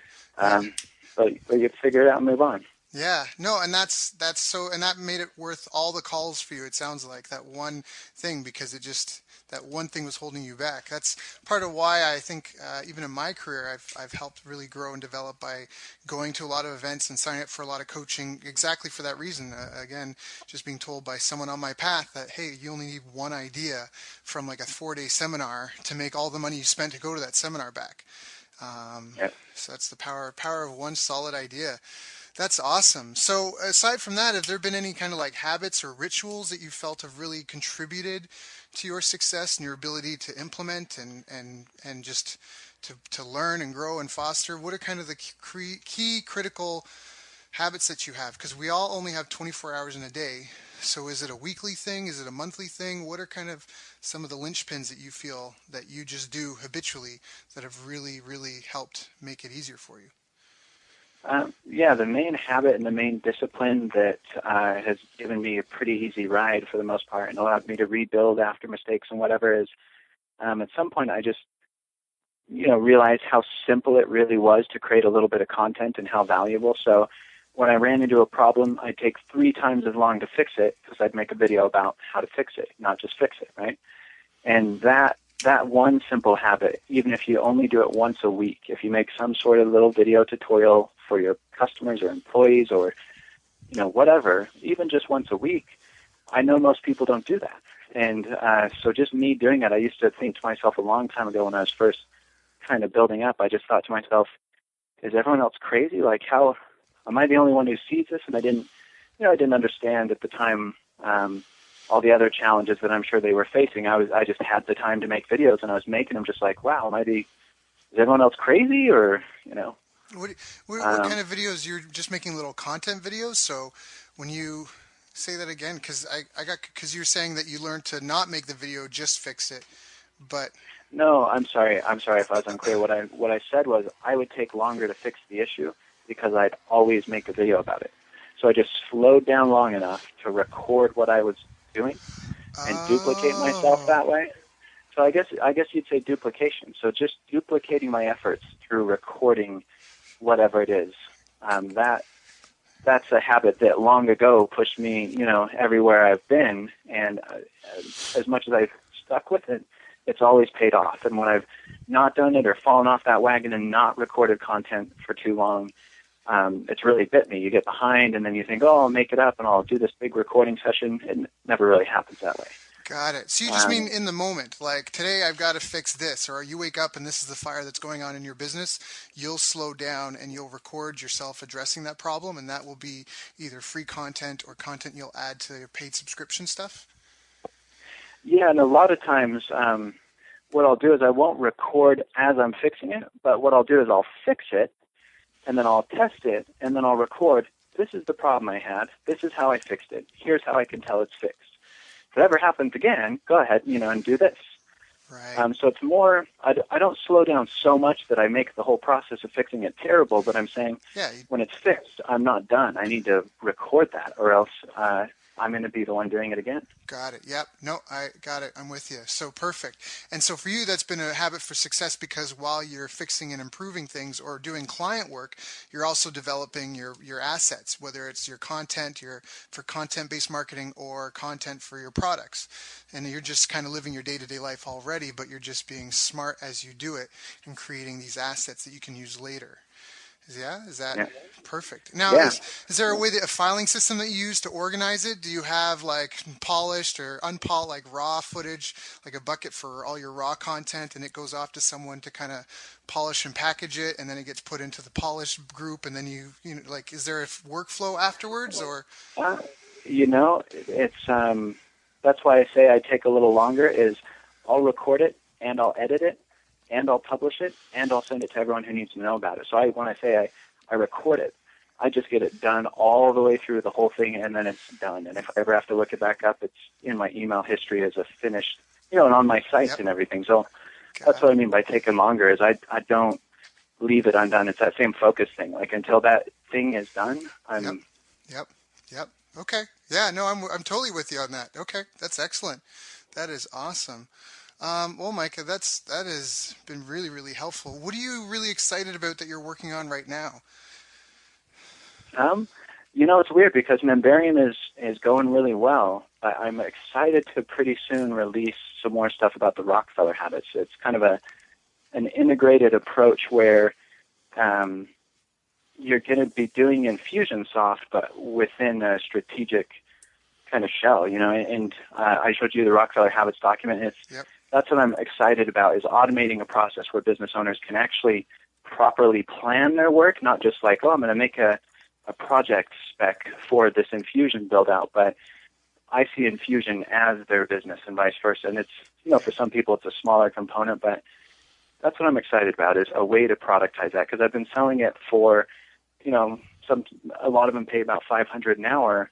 But you figure it out and move on. Yeah, no, and that's so, and that made it worth all the calls for you. It sounds like that one thing, because that one thing was holding you back. That's part of why I think even in my career, I've helped really grow and develop by going to a lot of events and signing up for a lot of coaching exactly for that reason. Again, just being told by someone on my path that, hey, you only need one idea from like a 4-day seminar to make all the money you spent to go to that seminar back. Yep. So that's the power of one solid idea. That's awesome. So aside from that, have there been any kind of like habits or rituals that you felt have really contributed to your success and your ability to implement and just to learn and grow and foster? What are kind of the key critical habits that you have? Because we all only have 24 hours in a day. So is it a weekly thing? Is it a monthly thing? What are kind of some of the linchpins that you feel that you just do habitually that have really, really helped make it easier for you? Yeah, the main habit and the main discipline that has given me a pretty easy ride for the most part and allowed me to rebuild after mistakes and whatever is, at some point I just, realized how simple it really was to create a little bit of content and how valuable. So when I ran into a problem, I'd take 3 times as long to fix it, because I'd make a video about how to fix it, not just fix it, right? And that one simple habit, even if you only do it once a week, if you make some sort of little video tutorial for your customers or employees or, whatever, even just once a week, I know most people don't do that. And so just me doing that, I used to think to myself a long time ago when I was first kind of building up, I just thought to myself, is everyone else crazy? Like, how am I the only one who sees this? And I didn't understand at the time all the other challenges that I'm sure they were facing. I just had the time to make videos, and I was making them just like, wow, is everyone else crazy, or, you know? What kind of videos? You're just making little content videos? So when you say that again, because you're saying that you learned to not make the video, just fix it. But No, I'm sorry. I'm sorry if I was unclear. What I said was I would take longer to fix the issue because I'd always make a video about it. So I just slowed down long enough to record what I was doing and duplicate myself oh, that way. So I guess you'd say duplication. So just duplicating my efforts through recording whatever it is. That's a habit that long ago pushed me, you know, everywhere I've been. And as much as I've stuck with it, it's always paid off. And when I've not done it or fallen off that wagon and not recorded content for too long, it's really bit me. You get behind, and then you think, oh, I'll make it up, and I'll do this big recording session. It never really happens that way. got it. So you just mean in the moment, like today I've got to fix this, or you wake up and this is the fire that's going on in your business. You'll slow down and you'll record yourself addressing that problem, and that will be either free content or content you'll add to your paid subscription stuff. Yeah, and a lot of times what I'll do is I won't record as I'm fixing it, but what I'll do is I'll fix it, and then I'll test it, and then I'll record, this is the problem I had, this is how I fixed it, here's how I can tell it's fixed. If it ever happens again, go ahead, you know, and do this. Right. So it's more, I don't slow down so much that I make the whole process of fixing it terrible, but I'm saying Yeah. when it's fixed, I'm not done. I need to record that, or else I'm going to be the one doing it again. Got it. Yep. No, I got it. I'm with you. So perfect. And so for you, that's been a habit for success because while you're fixing and improving things or doing client work, you're also developing your assets, whether it's your content, for content-based marketing or content for your products. And you're just kind of living your day-to-day life already, but you're just being smart as you do it and creating these assets that you can use later. Yeah, is that Yeah. perfect? Now, Yeah. is there a filing system that you use to organize it? Do you have like polished or unpolished, like raw footage, like a bucket for all your raw content, and it goes off to someone to kind of polish and package it, and then it gets put into the polished group, and then you know, like, is there a workflow afterwards, or? Uh, you know, it's that's why I say I take a little longer. Is I'll record it and I'll edit it and I'll publish it and I'll send it to everyone who needs to know about it. So when I say I record it, I just get it done all the way through the whole thing, and then it's done. And if I ever have to look it back up, it's in my email history as a finished, you know, and on my sites Yep. and everything. So that's Got what I it. mean by taking longer. Is I don't leave it undone. It's that same focus thing. Like until that thing is done, Yep. Yep. Yep. Okay. Yeah. No, I'm totally with you on that. Okay, that's excellent. That is awesome. Well, Micah, that has been really, really helpful. What are you really excited about that you're working on right now? Um, you know, it's weird because Membarium is going really well. I'm excited to pretty soon release some more stuff about the Rockefeller habits. It's kind of an integrated approach where you're going to be doing Infusionsoft, but within a strategic kind of shell, you know. And I showed you the Rockefeller habits document. Yep. That's what I'm excited about, is automating a process where business owners can actually properly plan their work, not just like, oh, I'm going to make a project spec for this Infusion build out, but I see Infusion as their business and vice versa. And it's, you know, for some people it's a smaller component, but that's what I'm excited about, is a way to productize that. Because I've been selling it for, you know, a lot of them pay about $500 an hour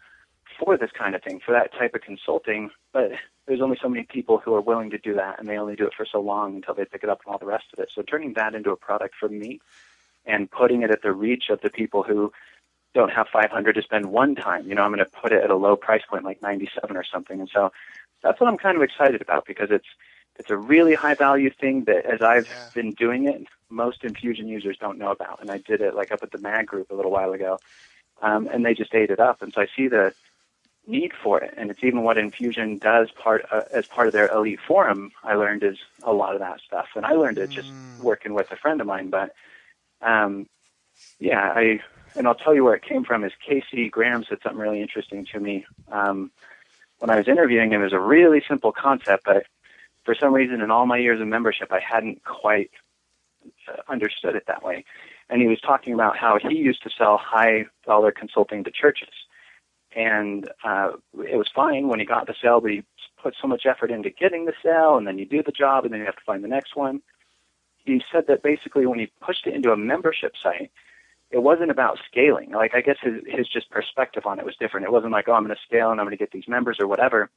for this kind of thing, for that type of consulting, but there's only so many people who are willing to do that, and they only do it for so long until they pick it up and all the rest of it. So turning that into a product for me and putting it at the reach of the people who don't have 500 to spend one time, you know, I'm going to put it at a low price point like 97 or something. And so that's what I'm kind of excited about, because it's a really high value thing that, as I've been doing it, most Infusion users don't know about. And I did it like up at the MAG group a little while ago, and they just ate it up. And so I see the need for it, and it's even what Infusion does as part of their elite forum. I learned is a lot of that stuff, and I learned it just working with a friend of mine. But yeah, and I'll tell you where it came from. Is Casey Graham said something really interesting to me when I was interviewing him. It was a really simple concept, but for some reason in all my years of membership, I hadn't quite understood it that way. And he was talking about how he used to sell high dollar consulting to churches. And it was fine when he got the sale, but he put so much effort into getting the sale, and then you do the job, and then you have to find the next one. He said that basically when he pushed it into a membership site, it wasn't about scaling. Like, I guess his just perspective on it was different. It wasn't like, oh, I'm going to scale and I'm going to get these members or whatever.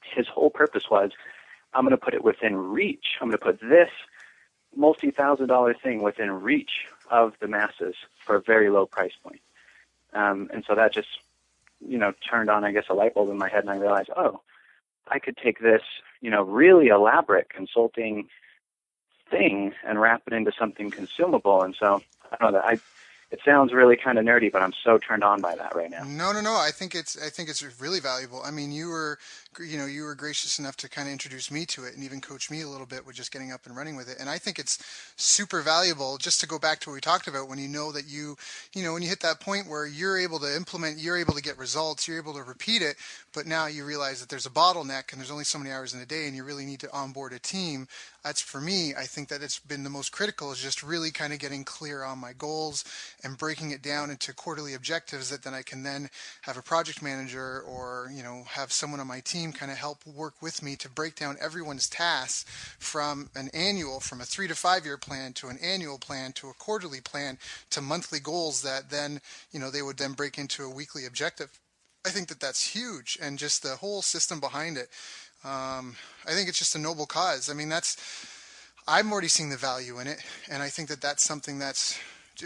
His whole purpose was, I'm going to put it within reach. I'm going to put this multi-$1,000 thing within reach of the masses for a very low price point. And so that just, turned on, I guess, a light bulb in my head, and I realized, oh, I could take this, really elaborate consulting thing and wrap it into something consumable. And so I don't know that it sounds really kind of nerdy, but I'm so turned on by that right now. No. I think it's really valuable. I mean, you were gracious enough to kind of introduce me to it and even coach me a little bit with just getting up and running with it. And I think it's super valuable, just to go back to what we talked about, when you know that when you hit that point where you're able to implement, you're able to get results, you're able to repeat it, but now you realize that there's a bottleneck and there's only so many hours in a day and you really need to onboard a team. That's, for me, I think that it's been the most critical, is just really kind of getting clear on my goals and breaking it down into quarterly objectives that then I can then have a project manager or, have someone on my team kind of help work with me to break down everyone's tasks from a 3 to 5 year plan to an annual plan to a quarterly plan to monthly goals that then, they would then break into a weekly objective. I think that that's huge, and just the whole system behind it. I think it's just a noble cause. I mean, I'm already seeing the value in it, and I think that that's something that's,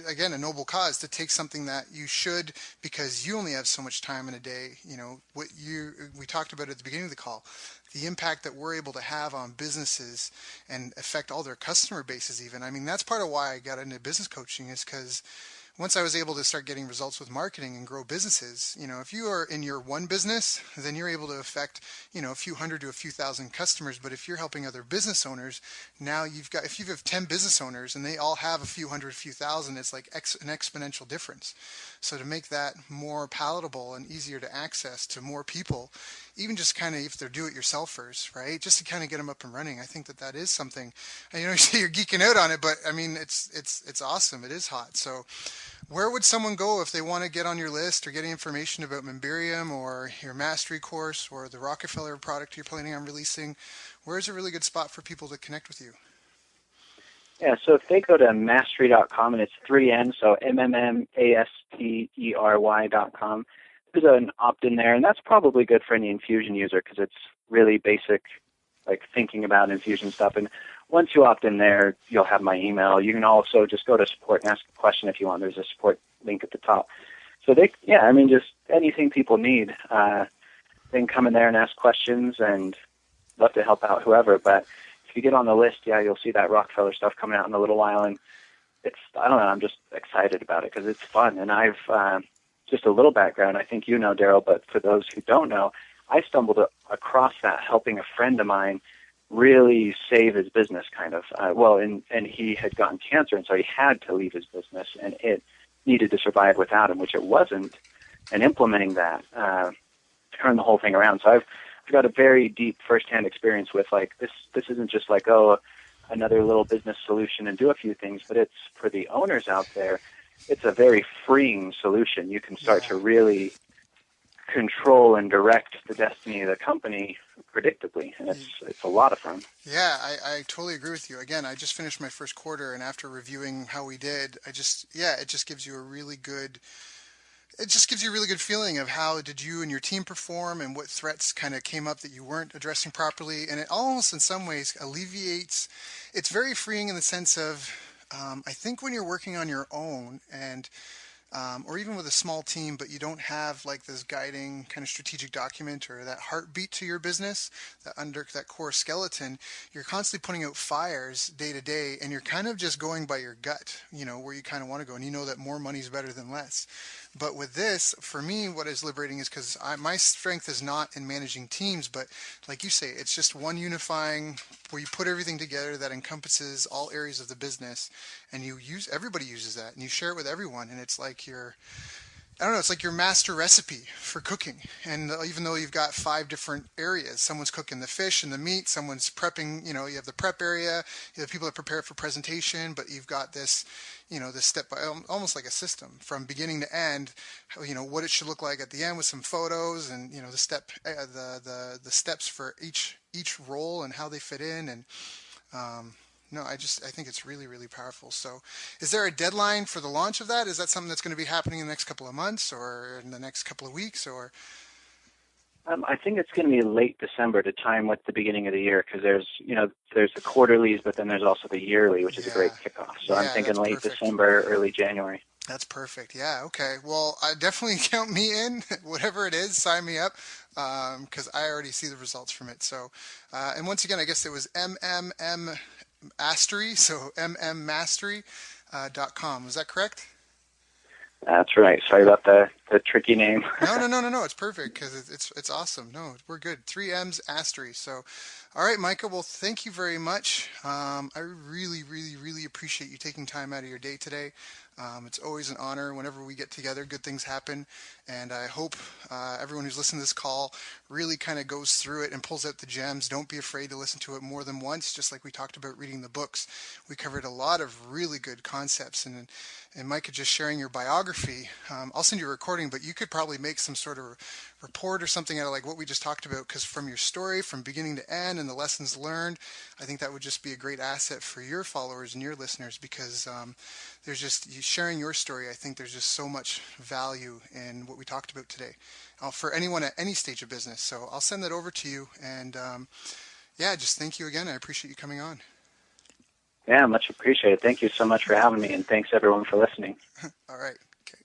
again, a noble cause, to take something that you should, because you only have so much time in a day. We talked about at the beginning of the call, the impact that we're able to have on businesses and affect all their customer bases even. I mean, that's part of why I got into business coaching, is because once I was able to start getting results with marketing and grow businesses, if you are in your one business, then you're able to affect, a few hundred to a few thousand customers. But if you're helping other business owners, now if you have 10 business owners and they all have a few hundred, few thousand, it's like an exponential difference. So to make that more palatable and easier to access to more people, even just kind of if they're do-it-yourselfers, right? Just to kind of get them up and running. I think that is something. And, you say you're geeking out on it, but I mean, it's awesome. It is hot. So where would someone go if they want to get on your list or get information about Memberium or your mastery course or the Rockefeller product you're planning on releasing? Where's a really good spot for people to connect with you? Yeah, so if they go to mastery.com, and it's 3N, so MMMASTERY.com, there's an opt-in there, and that's probably good for any Infusion user because it's really basic, like thinking about Infusion stuff. And once you opt in there, you'll have my email. You can also just go to support and ask a question if you want. There's a support link at the top. So just anything people need, they can come in there and ask questions, and love to help out whoever. But if you get on the list, you'll see that Rockefeller stuff coming out in a little while, and I don't know, I'm just excited about it because it's fun. And I've just a little background. I think Daryl, but for those who don't know, I stumbled across that helping a friend of mine really save his business, kind of. And he had gotten cancer, and so he had to leave his business, and it needed to survive without him, which it wasn't. And implementing that turned the whole thing around. So I've got a very deep firsthand experience with, like, this isn't just like, another little business solution and do a few things, but it's for the owners out there. It's a very freeing solution. You can start to really control and direct the destiny of the company predictably, and it's a lot of fun. Yeah, I totally agree with you. Again, I just finished my first quarter, and after reviewing how we did, it just gives you a really good feeling of how did you and your team perform and what threats kind of came up that you weren't addressing properly. And it almost in some ways it's very freeing in the sense of, I think when you're working on your own and or even with a small team, but you don't have like this guiding kind of strategic document or that heartbeat to your business, that core skeleton, you're constantly putting out fires day to day, and you're kind of just going by your gut, where you kind of want to go, and that more money is better than less. But with this, for me, what is liberating is because my strength is not in managing teams, but like you say, it's just one unifying where you put everything together that encompasses all areas of the business, and everybody uses that, and you share it with everyone, and it's like you're I don't know, it's like your master recipe for cooking. And even though you've got five different areas, someone's cooking the fish and the meat, someone's prepping, you have the prep area, you have people that prepare for presentation, but you've got this, this step by almost like a system from beginning to end, what it should look like at the end with some photos and, the the steps for each role and how they fit in. And um, no, I think it's really, really powerful. So, is there a deadline for the launch of that? Is that something that's going to be happening in the next couple of months or in the next couple of weeks or? I think it's going to be late December to time with the beginning of the year because there's the quarterlies, but then there's also the yearly, which is a Yeah, great kickoff. So I'm yeah, thinking that's late perfect. December, early January. That's perfect. Yeah. Okay. Well, I definitely count me in. Whatever it is, sign me up because I already see the results from it. So, and once again, I guess it was MMM Mastery. So mmmastery.com. Was that correct? That's right. Sorry about the tricky name. No, no, no, no, no. It's perfect because it's awesome. No, we're good. Three M's Astery. So, all right, Micah. Well, thank you very much. I really, really, really appreciate you taking time out of your day today. It's always an honor whenever we get together. Good things happen, and I hope everyone who's listening to this call really kind of goes through it and pulls out the gems. Don't be afraid to listen to it more than once. Just like we talked about reading the books, we covered a lot of really good concepts and Micah, just sharing your biography. I'll send you a recording, but you could probably make some sort of report or something out of like what we just talked about, because from your story, from beginning to end, and the lessons learned, I think that would just be a great asset for your followers and your listeners because there's just you sharing your story. I think there's just so much value in what we talked about today for anyone at any stage of business. So I'll send that over to you. And yeah, just thank you again. I appreciate you coming on. Yeah, much appreciated. Thank you so much for having me, and thanks everyone for listening. All right. Okay.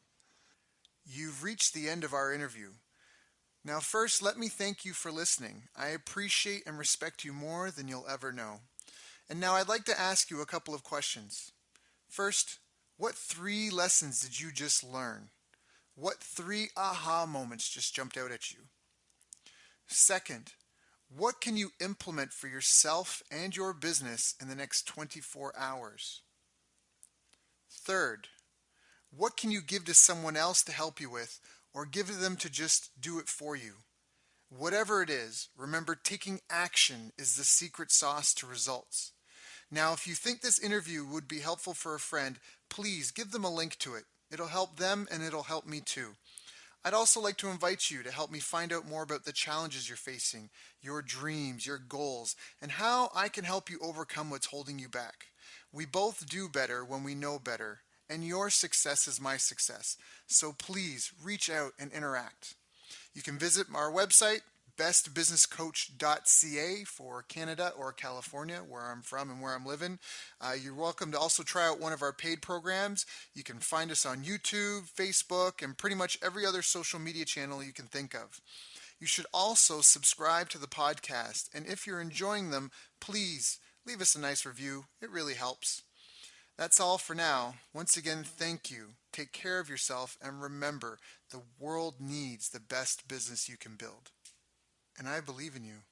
You've reached the end of our interview. Now, first, let me thank you for listening. I appreciate and respect you more than you'll ever know. And now I'd like to ask you a couple of questions. First, what three lessons did you just learn? What three aha moments just jumped out at you? Second, what can you implement for yourself and your business in the next 24 hours? Third, what can you give to someone else to help you with or give them to just do it for you? Whatever it is, remember taking action is the secret sauce to results. Now, if you think this interview would be helpful for a friend, please give them a link to it. It'll help them and it'll help me too. I'd also like to invite you to help me find out more about the challenges you're facing, your dreams, your goals, and how I can help you overcome what's holding you back. We both do better when we know better, and your success is my success. So please reach out and interact. You can visit our website, bestbusinesscoach.ca for Canada or California, where I'm from and where I'm living. You're welcome to also try out one of our paid programs. You can find us on YouTube, Facebook, and pretty much every other social media channel you can think of. You should also subscribe to the podcast, and if you're enjoying them, please leave us a nice review. It really helps. That's all for now. Once again, thank you. Take care of yourself and remember, the world needs the best business you can build. And I believe in you.